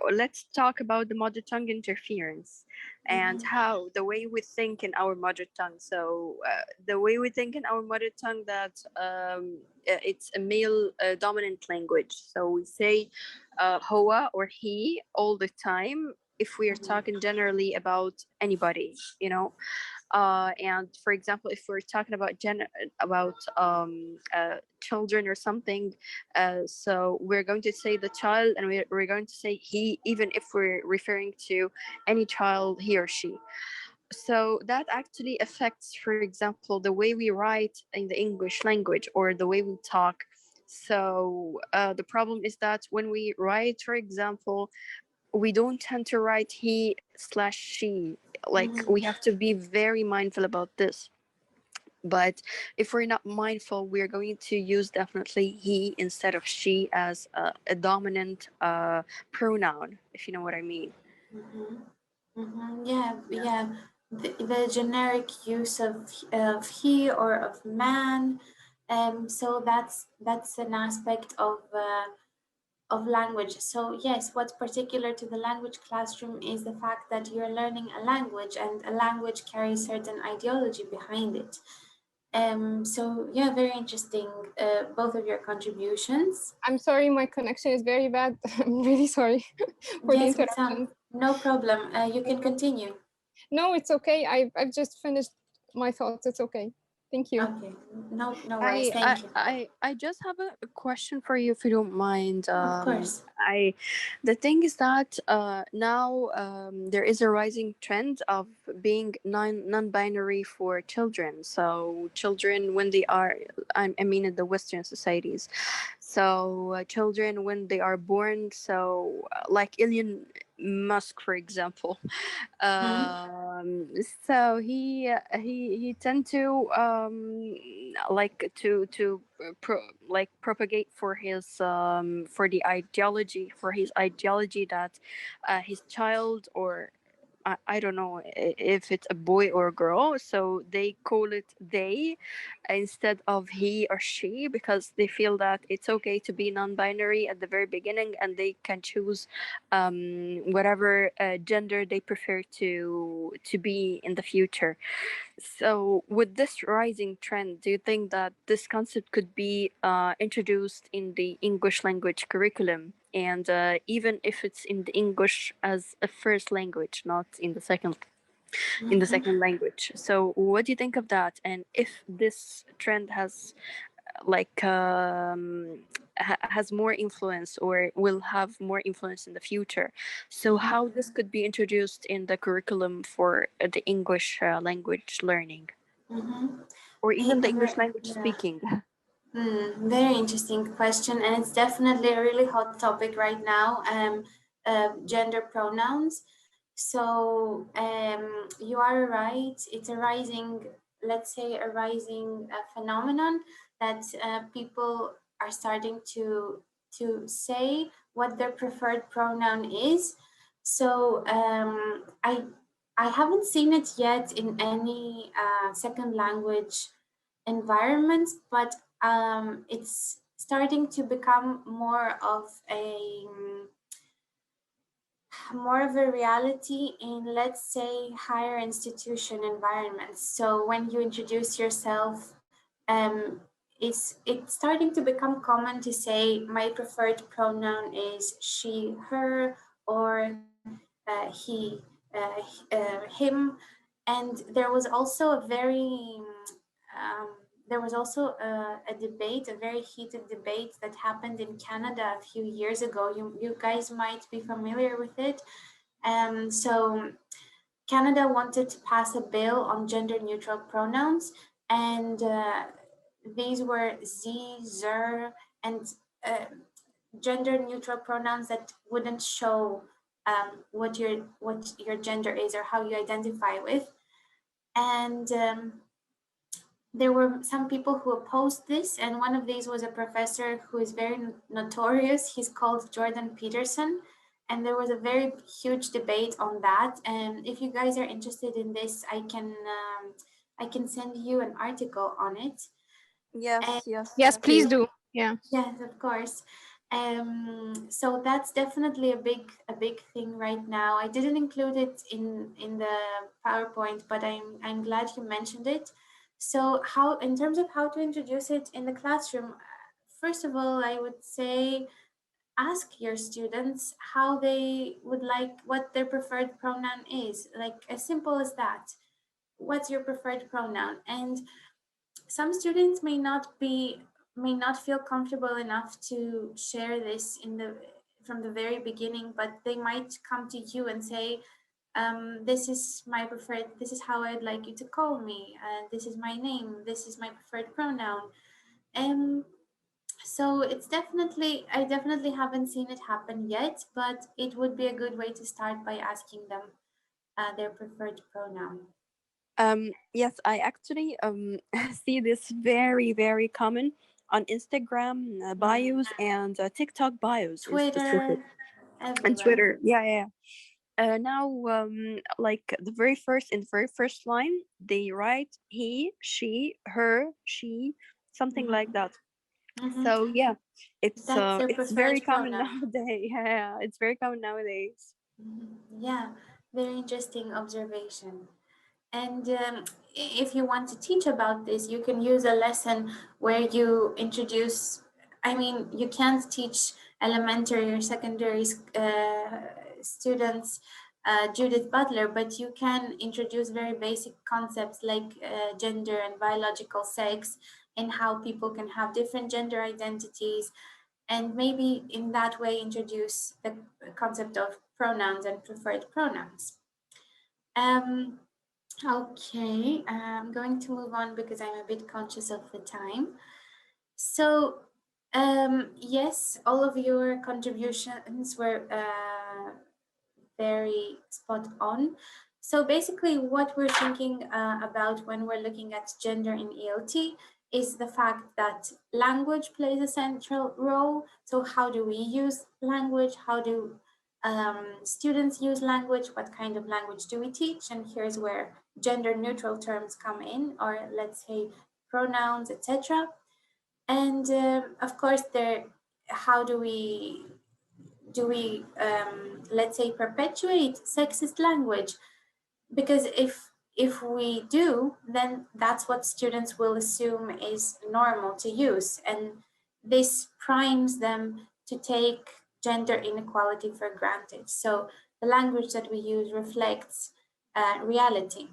Speaker 2: let's talk about the mother tongue interference and how the way we think in our mother tongue. So the way we think in our mother tongue, that it's a male dominant language. So we say hoa or he all the time if we are talking generally about anybody, you know. And for example, if we're talking about children or something, so we're going to say the child, and we're going to say he, even if we're referring to any child, he or she. So that actually affects, for example, the way we write in the English language or the way we talk. So the problem is that when we write, for example, we don't tend to write he/she. Like, we have to be very mindful about this. But if we're not mindful, we're going to use definitely he instead of she as a dominant pronoun, if you know what I mean.
Speaker 1: Yeah. The generic use of he or of man. So that's an aspect of of language. So yes, what's particular to the language classroom is the fact that you're learning a language, and a language carries certain ideology behind it. So yeah, very interesting, both of your contributions.
Speaker 3: I'm sorry, my connection is very bad. I'm really sorry for the
Speaker 1: Yes,
Speaker 3: interruption.
Speaker 1: no problem. You can continue.
Speaker 3: No, it's okay. I've just finished my thoughts. It's okay. Thank you.
Speaker 1: Okay, no worries. Thank you.
Speaker 2: I just have a question for you, if you don't mind.
Speaker 1: Of course.
Speaker 2: The thing is that now there is a rising trend of being non-binary for children. So children when they are, I mean, in the Western societies. So children when they are born, so like Elon Musk, for example. um so he tend to like propagate for his for his ideology that his child, or I don't know if it's a boy or a girl, so they call it they instead of he or she, because they feel that it's okay to be non-binary at the very beginning, and they can choose whatever gender they prefer to be in the future. So with this rising trend, do you think that this concept could be introduced in the English language curriculum, and even if it's in the English as a first language, not in the second language? So what do you think of that? And if this trend has like has more influence, or will have more influence in the future, so how this could be introduced in the curriculum for the English language learning,
Speaker 1: Mm-hmm.
Speaker 2: or even the English language
Speaker 1: Yeah.
Speaker 2: speaking?
Speaker 1: Very interesting question, and it's definitely a really hot topic right now. Gender pronouns. So you are right. It's a rising, let's say, a rising phenomenon that people are starting to say what their preferred pronoun is. So I haven't seen it yet in any second language environments, but it's starting to become more of a reality in, let's say, higher institution environments. So when you introduce yourself, it's starting to become common to say my preferred pronoun is she, her, or he, him. And there was also a very there was also a debate, a very heated debate that happened in Canada a few years ago. You guys might be familiar with it. So Canada wanted to pass a bill on gender neutral pronouns, and these were ze, zer, and uh, gender neutral pronouns that wouldn't show what your gender is or how you identify with. And there were some people who opposed this, and one of these was a professor who is very notorious. He's called Jordan Peterson, and there was a very huge debate on that. And if you guys are interested in this, I can send you an article on it. And
Speaker 3: Yes, please do. Yeah.
Speaker 1: yes, of course. So that's definitely a big thing right now. I didn't include it in the PowerPoint, but I'm glad you mentioned it. So how, in terms of how to introduce it in the classroom, first of all, I would say ask your students how they would like, what their preferred pronoun is, like as simple as that. What's your preferred pronoun? And some students may not feel comfortable enough to share this from the very beginning, but they might come to you and say, this is my preferred, this is how I'd like you to call me, this is my name, this is my preferred pronoun. um so I definitely haven't seen it happen yet, but it would be a good way to start by asking them their preferred pronoun.
Speaker 2: Yes, I actually see this very, very common on Instagram bios and TikTok bios in specific,
Speaker 1: Twitter,
Speaker 2: and
Speaker 1: everywhere.
Speaker 2: Twitter. Yeah. Now, like in the very first line, they write he, she, her, she, something like that. So yeah, it's
Speaker 1: That's their
Speaker 2: it's very
Speaker 1: preferred
Speaker 2: common
Speaker 1: pronoun.
Speaker 2: nowadays. Yeah, it's very common nowadays.
Speaker 1: Yeah, very interesting observation. And if you want to teach about this, you can use a lesson where you introduce, I mean, you can't teach elementary or secondary students Judith Butler, but you can introduce very basic concepts like gender and biological sex and how people can have different gender identities, and maybe in that way introduce the concept of pronouns and preferred pronouns. Okay, I'm going to move on because I'm a bit conscious of the time. So, yes, all of your contributions were very spot on. So basically what we're thinking about when we're looking at gender in ELT is the fact that language plays a central role. So how do we use language? How do students use language? What kind of language do we teach? And here's where gender neutral terms come in, or let's say pronouns, etc. And of course, how do we let's say perpetuate sexist language? Because if we do, then that's what students will assume is normal to use, and this primes them to take gender inequality for granted. So the language that we use reflects reality.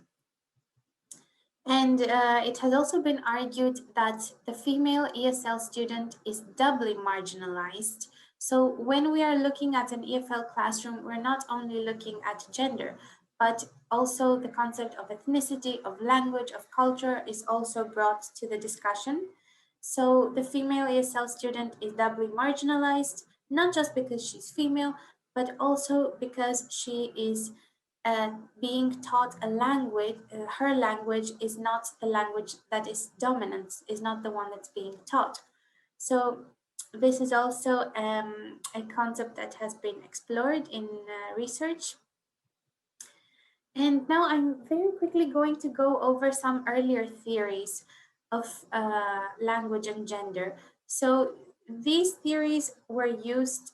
Speaker 1: And it has also been argued that the female ESL student is doubly marginalized. So when we are looking at an EFL classroom, we're not only looking at gender, but also the concept of ethnicity, of language, of culture is also brought to the discussion. So the female ESL student is doubly marginalized, not just because she's female, but also because she is being taught a language, her language is not the language that is dominant, is not the one that's being taught. So this is also a concept that has been explored in research. And now I'm very quickly going to go over some earlier theories of language and gender. So these theories were used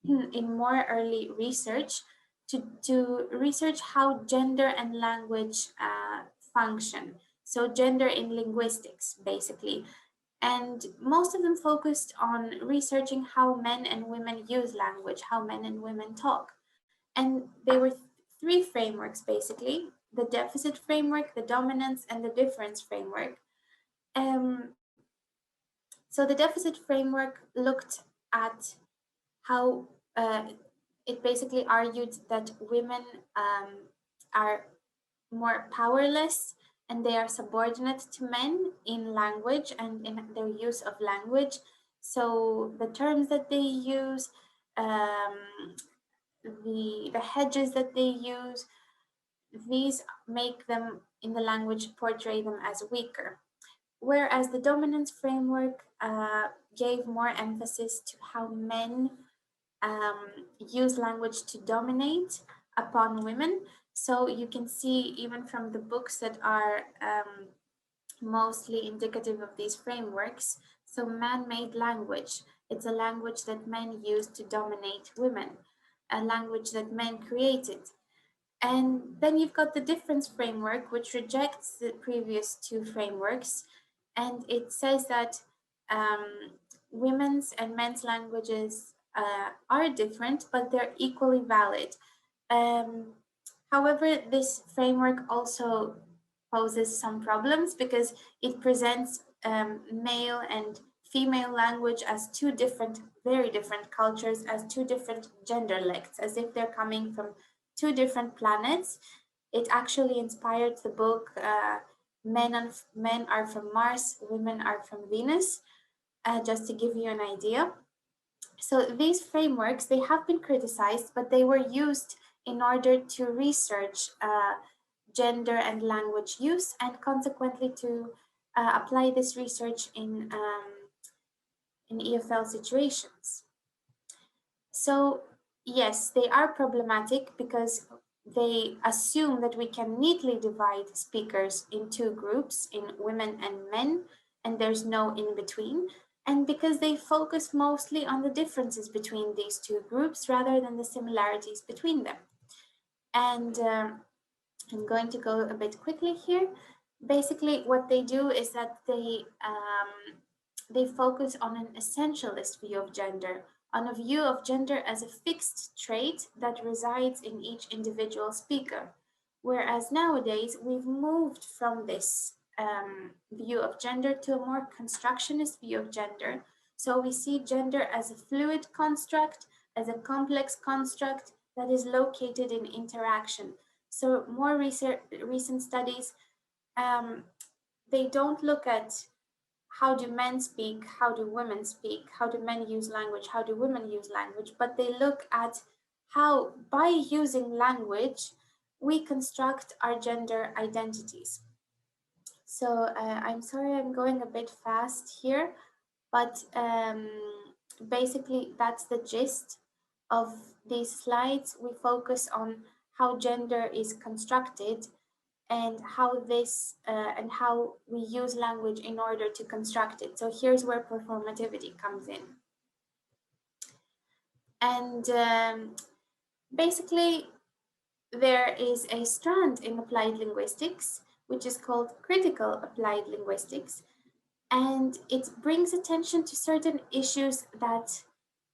Speaker 1: in more early research to research how gender and language function. So gender in linguistics, basically. And most of them focused on researching how men and women use language, how men and women talk. And they were three frameworks, basically: the deficit framework, the dominance, and the difference framework. So the deficit framework looked at how it basically argued that women are more powerless and they are subordinate to men in language and in their use of language. So the terms that they use, the hedges that they use, these make them in the language portray them as weaker. Whereas the dominance framework gave more emphasis to how men use language to dominate upon women. So you can see even from the books that are mostly indicative of these frameworks. So man-made language, it's a language that men use to dominate women, a language that men created. And then you've got the difference framework, which rejects the previous two frameworks. And it says that women's and men's languages are different, but they're equally valid. However, this framework also poses some problems because it presents male and female language as two different, very different cultures, as two different gender lects, as if they're coming from two different planets. It actually inspired the book Men Are From Mars, Women Are From Venus, just to give you an idea. So these frameworks, they have been criticized, but they were used in order to research gender and language use, and consequently to apply this research in EFL situations. So yes, they are problematic because they assume that we can neatly divide speakers in two groups, in women and men, and there's no in between, and because they focus mostly on the differences between these two groups rather than the similarities between them. And I'm going to go a bit quickly here. Basically, what they do is that they focus on an essentialist view of gender, on a view of gender as a fixed trait that resides in each individual speaker. Whereas nowadays, we've moved from this view of gender to a more constructionist view of gender. So we see gender as a fluid construct, as a complex construct that is located in interaction. So more recent studies, they don't look at how do men speak, how do women speak, how do men use language, how do women use language, but they look at how, by using language, we construct our gender identities. So I'm sorry I'm going a bit fast here, but basically that's the gist of these slides. We focus on how gender is constructed and how and how we use language in order to construct it. So here's where performativity comes in. And basically, there is a strand in applied linguistics, which is called critical applied linguistics. And it brings attention to certain issues that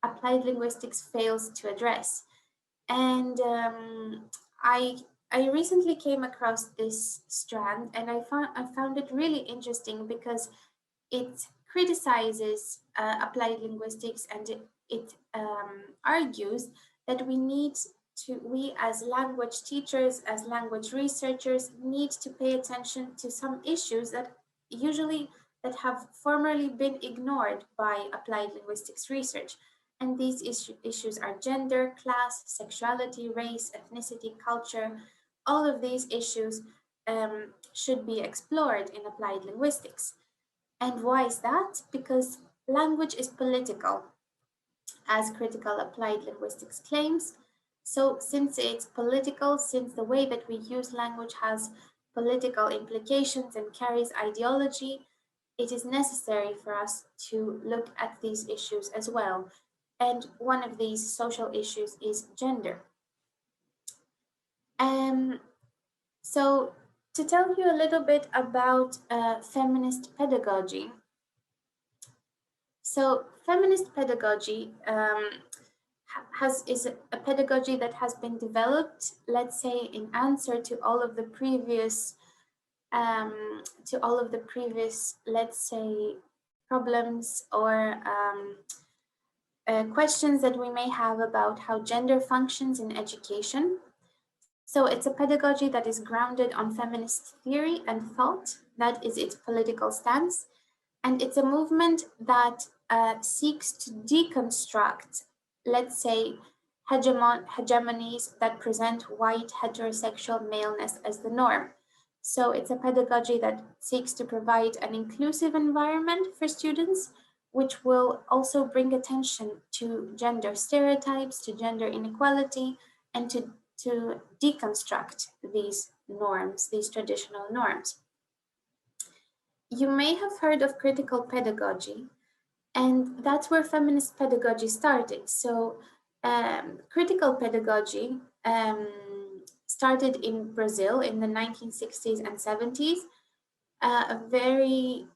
Speaker 1: applied linguistics fails to address. And I recently came across this strand, and I found it really interesting because it criticizes applied linguistics, and it argues that we as language teachers, as language researchers, need to pay attention to some issues that have formerly been ignored by applied linguistics research. And these issues are gender, class, sexuality, race, ethnicity, culture. All of these issues should be explored in applied linguistics. And why is that? Because language is political, as critical applied linguistics claims. So since it's political, since the way that we use language has political implications and carries ideology, it is necessary for us to look at these issues as well. And one of these social issues is gender. So to tell you a little bit about feminist pedagogy. So feminist pedagogy is a pedagogy that has been developed, let's say, in answer to all of the previous, let's say, problems or questions that we may have about how gender functions in education. So it's a pedagogy that is grounded on feminist theory and thought. That is its political stance. And it's a movement that seeks to deconstruct, let's say, hegemonies that present white heterosexual maleness as the norm. So it's a pedagogy that seeks to provide an inclusive environment for students, which will also bring attention to gender stereotypes, to gender inequality, and to deconstruct these norms, these traditional norms. You may have heard of critical pedagogy, and that's where feminist pedagogy started. So critical pedagogy started in Brazil in the 1960s and 70s. A very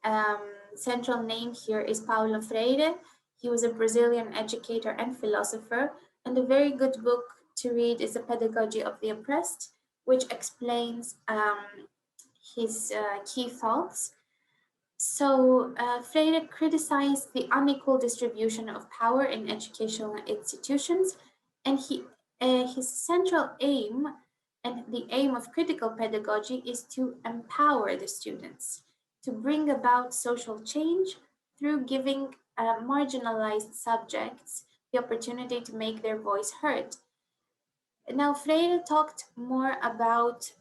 Speaker 1: central name here is Paulo Freire. He was a Brazilian educator and philosopher, and a very good book to read is The Pedagogy of the Oppressed, which explains his key thoughts. So Freire criticized the unequal distribution of power in educational institutions, and his central aim and the aim of critical pedagogy is to empower the students, to bring about social change through giving marginalized subjects the opportunity to make their voice heard. Now, Freire talked more about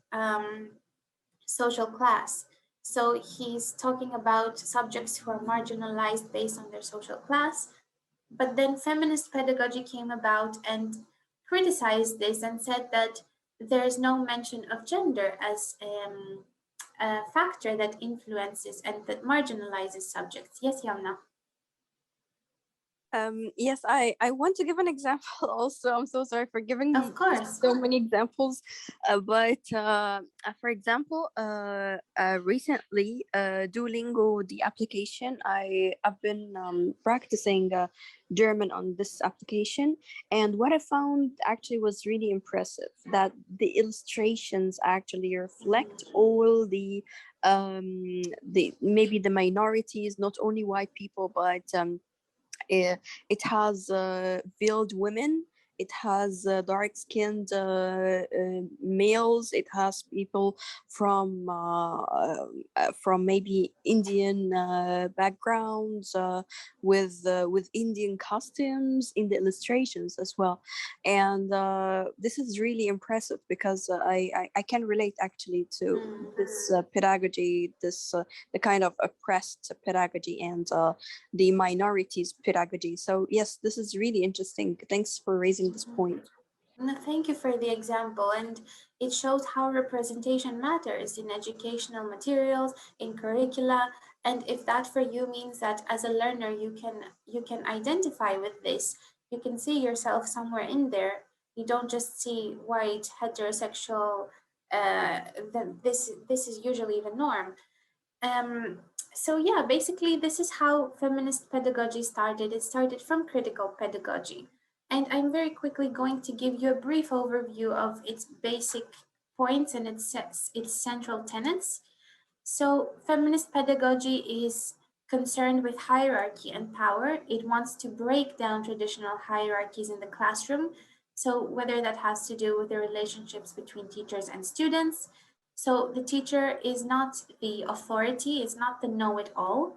Speaker 1: social class. So he's talking about subjects who are marginalized based on their social class. But then feminist pedagogy came about and criticized this and said that there is no mention of gender as factor that influences and that marginalizes subjects. Yes, Yamna.
Speaker 2: Yes, I want to give an example also. I'm so sorry for giving
Speaker 1: Of course.
Speaker 2: so many examples. For example, recently, Duolingo, the application, I've been practicing German on this application. And what I found actually was really impressive, that the illustrations actually reflect all the maybe the minorities, not only white people, but it has veiled women. It has dark-skinned males. It has people from maybe Indian backgrounds with Indian costumes in the illustrations as well. And this is really impressive because I can relate actually to this pedagogy, the kind of oppressed pedagogy and the minorities pedagogy. So yes, this is really interesting. Thanks for raising this point.
Speaker 1: No, thank you for the example, and it shows how representation matters in educational materials, in curricula, and if that for you means that as a learner you can identify with this, you can see yourself somewhere in there. You don't just see white heterosexual. This is usually the norm. Um, so yeah, basically this is how feminist pedagogy started. It started from critical pedagogy. And I'm very quickly going to give you a brief overview of its basic points and its central tenets. So feminist pedagogy is concerned with hierarchy and power. It wants to break down traditional hierarchies in the classroom. So whether that has to do with the relationships between teachers and students. So the teacher is not the authority, it's not the know-it-all.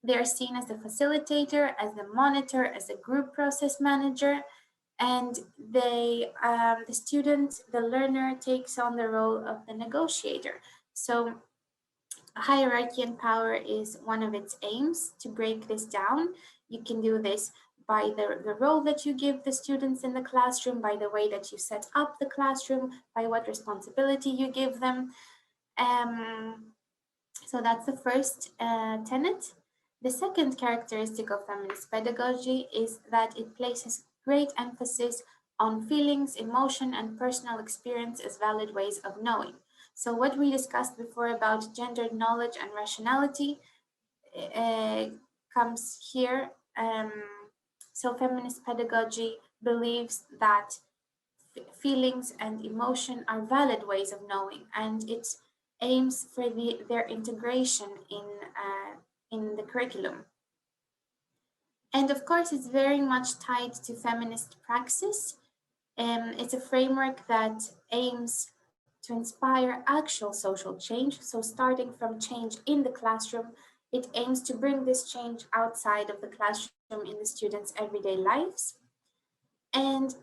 Speaker 1: They are seen as the facilitator, as the monitor, as the group process manager, and the student, the learner, takes on the role of the negotiator. So hierarchy and power is one of its aims to break this down. You can do this by the role that you give the students in the classroom, by the way that you set up the classroom, by what responsibility you give them. So that's the first tenet. The second characteristic of feminist pedagogy is that it places great emphasis on feelings, emotion, and personal experience as valid ways of knowing. So what we discussed before about gendered knowledge and rationality uh, comes here. So feminist pedagogy believes that feelings and emotion are valid ways of knowing, and it aims for their integration in the curriculum. And of course, it's very much tied to feminist praxis. It's a framework that aims to inspire actual social change. So starting from change in the classroom, it aims to bring this change outside of the classroom in the students' everyday lives. And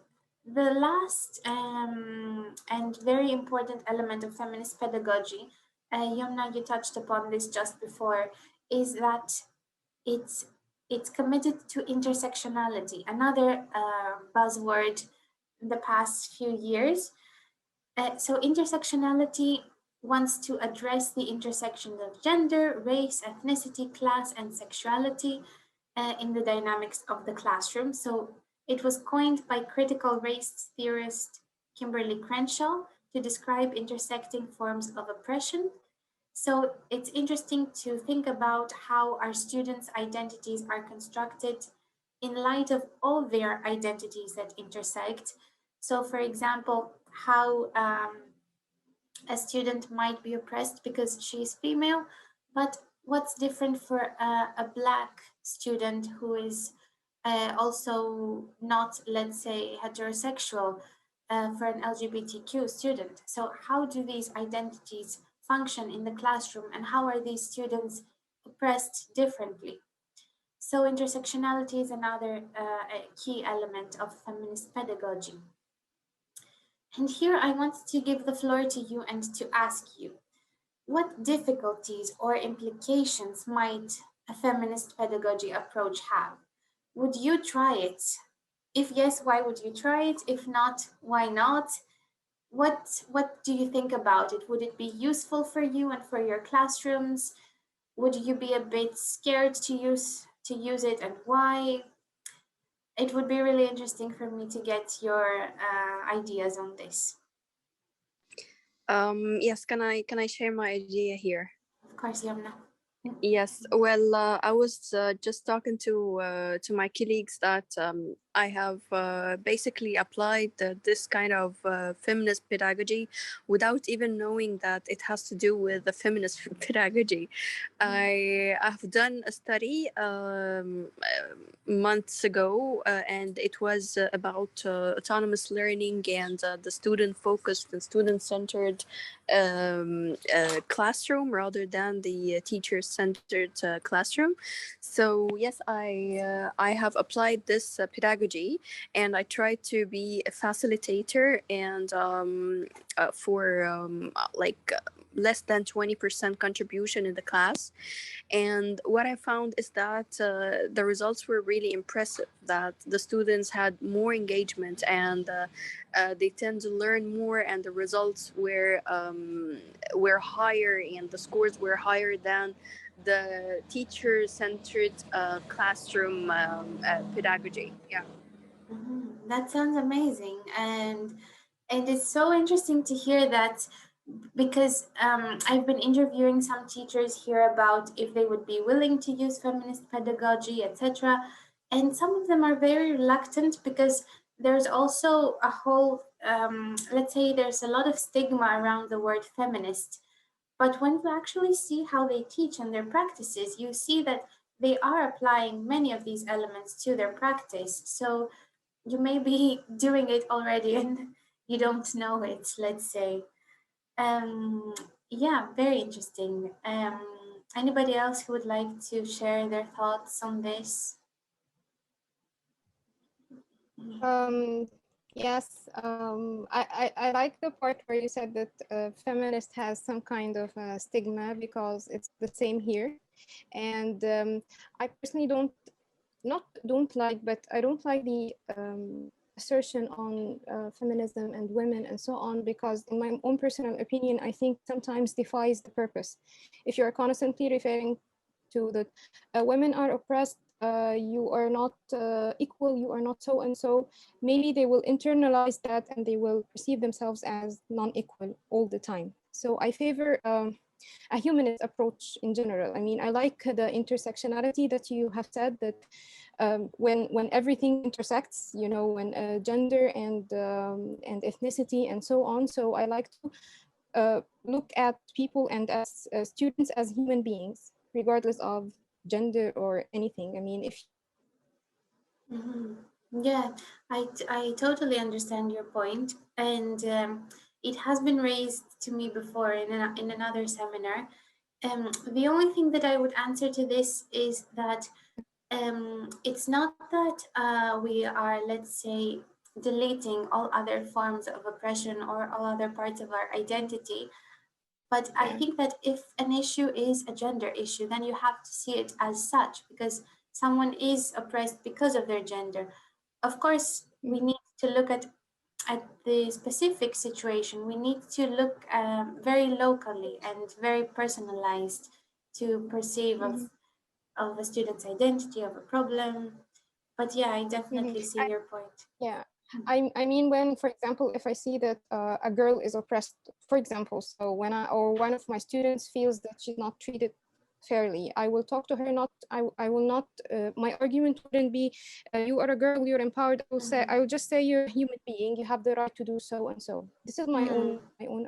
Speaker 1: the last and very important element of feminist pedagogy, Yumna, you touched upon this just before, is that it's it's committed to intersectionality, another buzzword in the past few years. So intersectionality wants to address the intersections of gender, race, ethnicity, class, and sexuality in the dynamics of the classroom. So it was coined by critical race theorist Kimberly Crenshaw to describe intersecting forms of oppression. So it's interesting to think about how our students' identities are constructed in light of all their identities that intersect. So, for example, how a student might be oppressed because she's female, but what's different for a Black student who is also not, let's say, heterosexual, for an LGBTQ student? So, how do these identities function in the classroom, and how are these students oppressed differently? So, intersectionality is another key element of feminist pedagogy. And here I want to give the floor to you and to ask you, what difficulties or implications might a feminist pedagogy approach have? Would you try it? If yes, why would you try it? If not, why not? what do you think about it? Would it be useful for you and for your classrooms? Would you be a bit scared to use it, and why? It would be really interesting for me to get your ideas on this.
Speaker 2: Yes, can I share my idea here?
Speaker 1: Of course, Yamna.
Speaker 2: Yes, well, I was just talking to my colleagues that I have basically applied this kind of feminist pedagogy without even knowing that it has to do with the feminist pedagogy. I have done a study months ago, and it was about autonomous learning and the student-focused and student-centered classroom rather than the teacher-centered classroom. So yes, I have applied this pedagogy, and I tried to be a facilitator and for like less than 20% contribution in the class. And what I found is that the results were really impressive, that the students had more engagement and they tend to learn more, and the results were higher and the scores were higher than the teacher-centered classroom pedagogy. Yeah.
Speaker 1: That sounds amazing, and it's so interesting to hear that, because I've been interviewing some teachers here about if they would be willing to use feminist pedagogy, etc. And some of them are very reluctant because there's also a whole, let's say, there's a lot of stigma around the word feminist. But when you actually see how they teach and their practices, you see that they are applying many of these elements to their practice. So you may be doing it already and you don't know it, let's say. Um, yeah, very interesting. Anybody else who would like to share their thoughts on this?
Speaker 3: Yes, I like the part where you said that feminist has some kind of stigma, because it's the same here. And I personally don't like, but I don't like the assertion on feminism and women and so on, because in my own personal opinion, I think sometimes defies the purpose. If you're constantly referring to that women are oppressed, you are not equal, you are not so and so, maybe they will internalize that and they will perceive themselves as non-equal all the time. So I favor a humanist approach in general. I mean, I like the intersectionality that you have said, that when everything intersects, you know, when gender and ethnicity and so on. So I like to look at people and as students as human beings, regardless of gender or anything. I mean, if
Speaker 1: Yeah, I totally understand your point, and it has been raised to me before in another seminar. The only thing that I would answer to this is that it's not that we are, let's say, deleting all other forms of oppression or all other parts of our identity. But I think that if an issue is a gender issue, then you have to see it as such, because someone is oppressed because of their gender. Of course, we need to look at the specific situation. We need to look very locally and very personalized to perceive of a student's identity, of a problem. But yeah, I definitely see your point.
Speaker 3: yeah, I mean, when, for example, if I see that a girl is oppressed, for example, so when or one of my students feels that she's not treated fairly, I will talk to her. I will not, my argument wouldn't be, you are a girl, you're empowered. I will just say, you're a human being, you have the right to do so and so. This is my own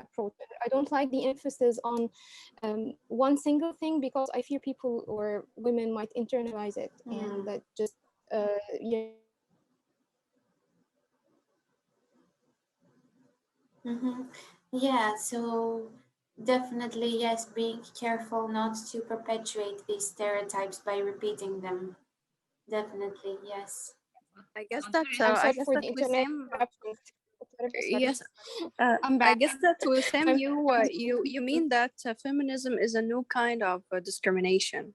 Speaker 3: approach. I don't like the emphasis on one single thing, because I fear people or women might internalize it, and that just yeah.
Speaker 1: Yeah, so definitely, yes, being careful not to perpetuate these stereotypes by repeating them. Definitely, yes.
Speaker 2: I guess that
Speaker 3: I'm
Speaker 2: I
Speaker 3: sorry
Speaker 2: guess
Speaker 3: for
Speaker 2: that
Speaker 3: the internet
Speaker 2: Wissam,
Speaker 3: interruption. Sorry.
Speaker 2: yes,
Speaker 3: I'm
Speaker 2: I
Speaker 3: back.
Speaker 2: guess that Wissam,
Speaker 3: I'm,
Speaker 2: you mean that feminism is a new kind of discrimination.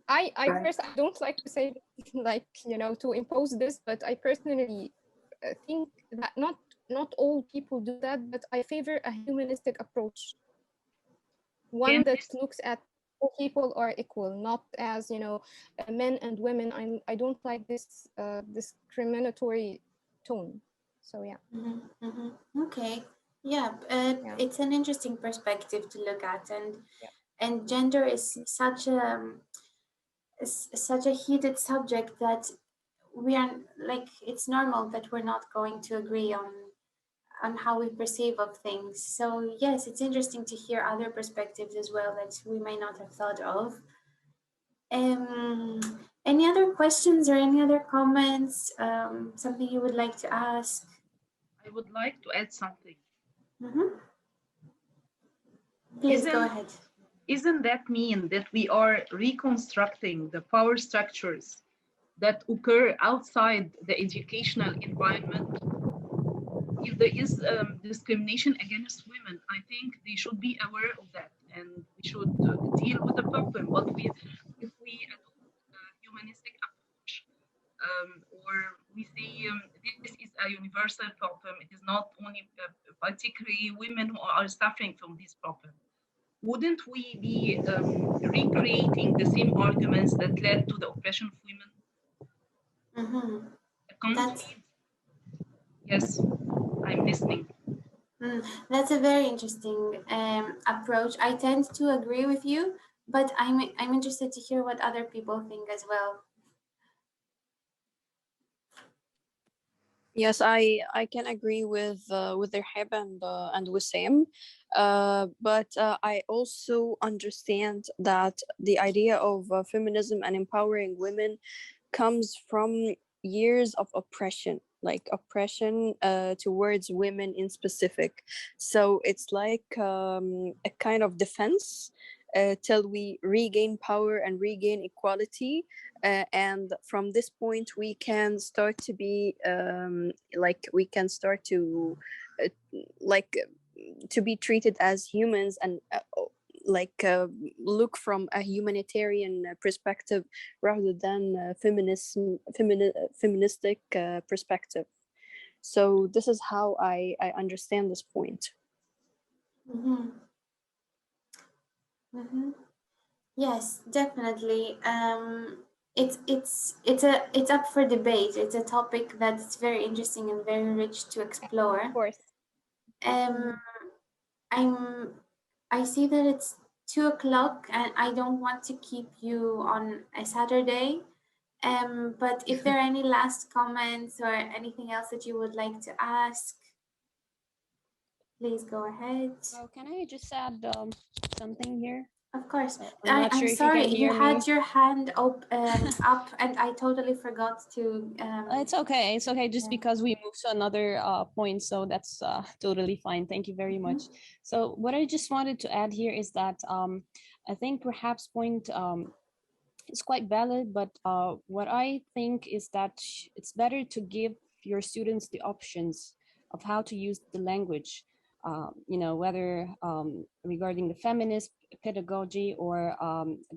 Speaker 3: I
Speaker 2: Right.
Speaker 3: first, I don't like to say like, you know, to impose this, but I personally think that not not all people do that, but I favor a humanistic approach, one
Speaker 6: Can
Speaker 3: that
Speaker 6: this
Speaker 3: looks at all people are equal, not as, you know, men and women. I don't like this discriminatory tone. So yeah.
Speaker 1: Okay. Yeah,
Speaker 3: Yeah.
Speaker 1: it's an interesting perspective to look at,
Speaker 3: Yeah.
Speaker 1: and gender is such a heated subject that we are like, it's normal that we're not going to agree on how we perceive of things. So yes, it's interesting to hear other perspectives as well that we may not have thought of. Um, any other questions or any other comments? Something you would like to ask?
Speaker 6: I would like to add something.
Speaker 1: Mm-hmm. Please go
Speaker 6: Isn't
Speaker 1: ahead.
Speaker 6: isn't that mean that we are reconstructing the power structures that occur outside the educational environment? If there is discrimination against women, I think they should be aware of that, and we should deal with the problem. But if we adopt a humanistic approach, or we say this is a universal problem, it is not only particularly women who are suffering from this problem, wouldn't we be recreating the same arguments that led to the oppression of women?
Speaker 1: Mm-hmm.
Speaker 6: Can't
Speaker 1: That's
Speaker 6: we? Yes, I'm listening.
Speaker 1: that's a very interesting approach. I tend to agree with you, but I'm interested to hear what other people think as well.
Speaker 2: Yes, I can agree with Rahab and Wissam, but I also understand that the idea of feminism and empowering women comes from years of oppression, like oppression towards women in specific. So it's like a kind of defense till we regain power and regain equality. And from this point, we can start to be like we can start to uh, like to be treated as humans and like look from a humanitarian perspective rather than feministic perspective. So this is how I understand this point.
Speaker 1: Mm-hmm. Mm-hmm. Yes, definitely. It's up for debate. It's a topic that's very interesting and very rich to explore.
Speaker 3: Of course.
Speaker 1: Um, I'm I see that it's 2 o'clock and I don't want to keep you on a Saturday. But if there are any last comments or anything else that you would like to ask, please go ahead.
Speaker 7: Oh, can I just add something here?
Speaker 1: Of course.
Speaker 7: I'm not
Speaker 1: I'm
Speaker 7: sure if you
Speaker 1: sorry,
Speaker 7: can
Speaker 1: you
Speaker 7: hear me.
Speaker 1: had your hand up and I totally forgot to.
Speaker 7: It's okay. It's okay. Just
Speaker 1: Yeah.
Speaker 7: because we moved to another point, so that's totally fine. Thank you very much. So what I just wanted to add here is that I think perhaps point is quite valid, but what I think is that it's better to give your students the options of how to use the language. You know, whether regarding the feminist pedagogy or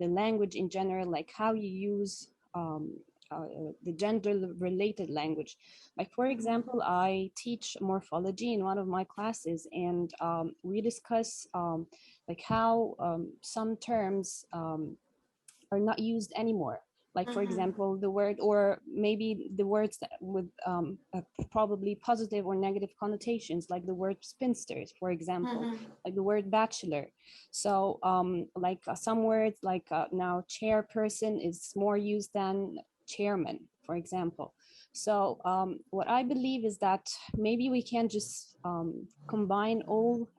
Speaker 7: the language in general, like how you use the gender-related language. Like, for example, I teach morphology in one of my classes, and we discuss like how some terms are not used anymore. Like, for example, the word, or maybe the words that with probably positive or negative connotations, like the word spinsters, for example, like the word bachelor. So like some words like now chairperson is more used than chairman, for example. So what I believe is that maybe we can just combine all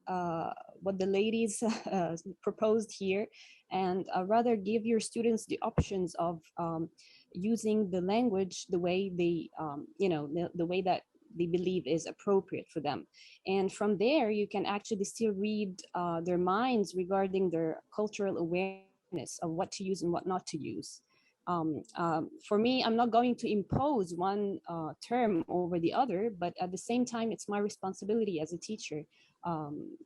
Speaker 7: what the ladies proposed here, and rather give your students the options of using the language the way they, you know, the way that they believe is appropriate for them. And from there, you can actually still read their minds regarding their cultural awareness of what to use and what not to use. For me, I'm not going to impose one term over the other, but at the same time, it's my responsibility as a teacher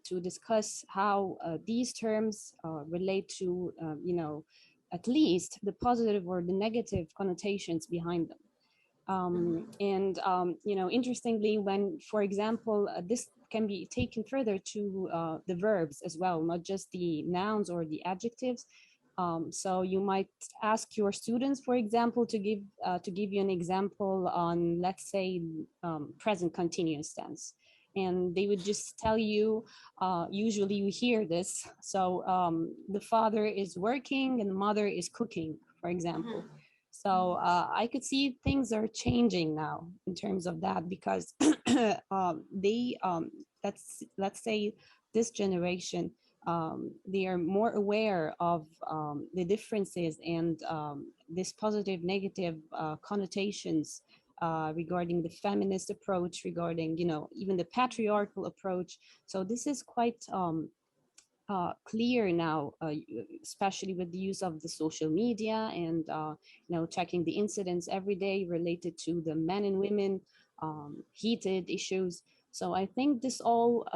Speaker 7: to discuss how these terms relate to, you know, at least the positive or the negative connotations behind them. You know, interestingly, when, for example, this can be taken further to the verbs as well, not just the nouns or the adjectives. So you might ask your students, for example, to give you an example on, let's say, present continuous tense, and they would just tell you, usually you hear this, so the father is working and the mother is cooking, for example. So I could see things are changing now in terms of that, because let's say this generation, they are more aware of the differences and this positive, negative connotations regarding the feminist approach, regarding, you know, even the patriarchal approach. So this is quite clear now, especially with the use of the social media and you know, checking the incidents every day related to the men and women heated issues. So I think this all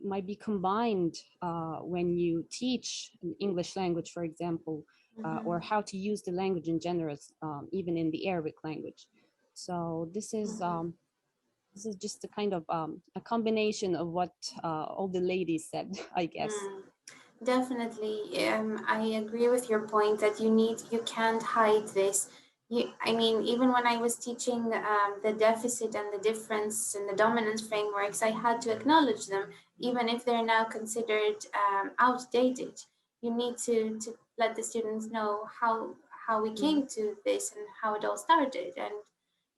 Speaker 7: might be combined when you teach an English language, for example, or how to use the language in general, even in the Arabic language. So this is just a kind of a combination of what all the ladies said, I guess.
Speaker 1: Definitely. I agree with your point that you can't hide this. I mean, even when I was teaching the deficit and the difference and the dominance frameworks, I had to acknowledge them, even if they're now considered outdated. You need to let the students know how we came to this and how it all started. And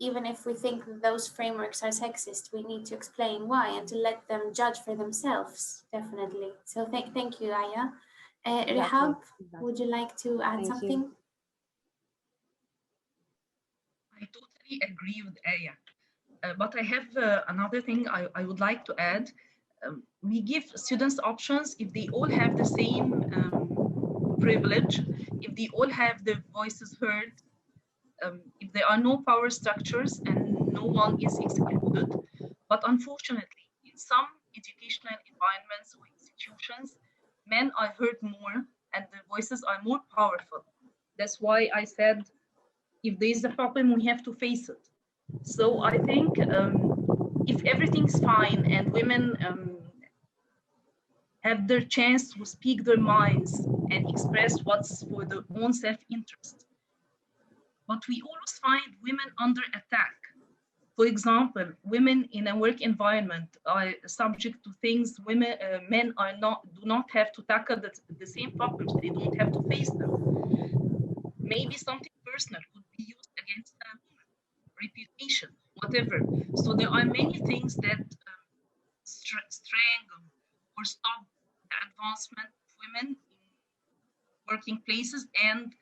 Speaker 1: even if we think that those frameworks are sexist, we need to explain why and to let them judge for themselves, definitely. So thank you, Aya. Rehab, would you like to add something?
Speaker 6: I totally agree with Aya. But I have another thing I would like to add. We give students options if they all have the same privilege, if they all have their voices heard, if there are no power structures and no one is excluded. But unfortunately, in some educational environments or institutions, men are heard more and their voices are more powerful. That's why I said, if there is a problem, we have to face it. So I think if everything's fine and women have their chance to speak their minds and express what's for their own self-interest, but we always find women under attack. For example, women in a work environment are subject to things men do not have to tackle the same problems. They don't have to face them. Maybe something personal could be used against a woman, reputation, whatever. So there are many things that strangle or stop the advancement of women in working places and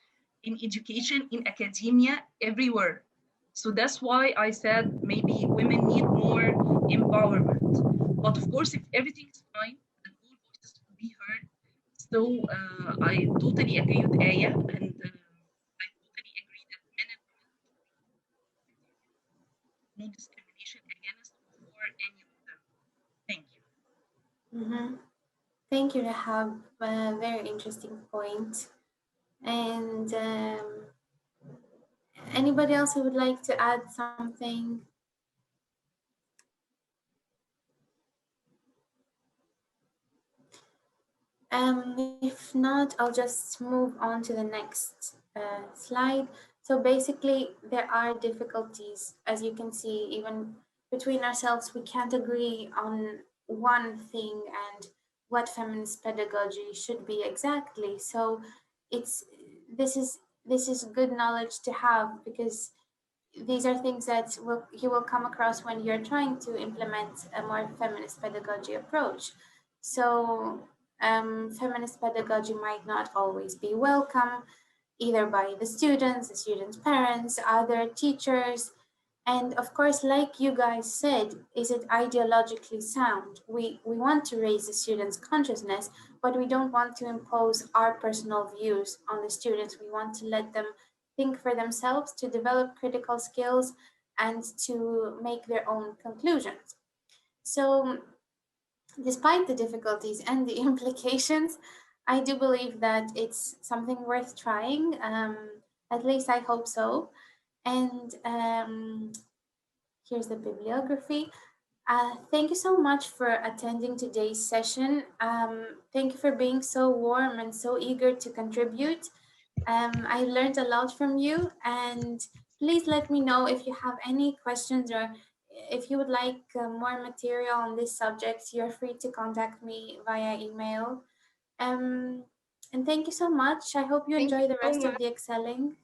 Speaker 6: in education, in academia, everywhere. So that's why I said maybe women need more empowerment. But of course, if everything is fine and all voices will be heard, so I totally agree with Aya, and I totally agree that men and women no discrimination against or for any of them. Thank you.
Speaker 1: Thank you, Rahab. Very interesting point. And anybody else who would like to add something? If not, I'll just move on to the next slide. So basically, there are difficulties, as you can see, even between ourselves, we can't agree on one thing and what feminist pedagogy should be exactly. So this is good knowledge to have, because these are things that you will come across when you're trying to implement a more feminist pedagogy approach. So feminist pedagogy might not always be welcome, either by the students' parents, other teachers. And of course, like you guys said, is it ideologically sound? We want to raise the students' consciousness, but we don't want to impose our personal views on the students. We want to let them think for themselves, to develop critical skills, and to make their own conclusions. So despite the difficulties and the implications, I do believe that it's something worth trying. At least I hope so. And here's the bibliography. Thank you so much for attending today's session. Thank you for being so warm and so eager to contribute. I learned a lot from you, and please let me know if you have any questions or if you would like more material on this subject. You're free to contact me via email. And thank you so much. I hope you
Speaker 3: Thank
Speaker 1: enjoy
Speaker 3: you
Speaker 1: the
Speaker 3: so
Speaker 1: rest of
Speaker 3: much.
Speaker 1: the excelling.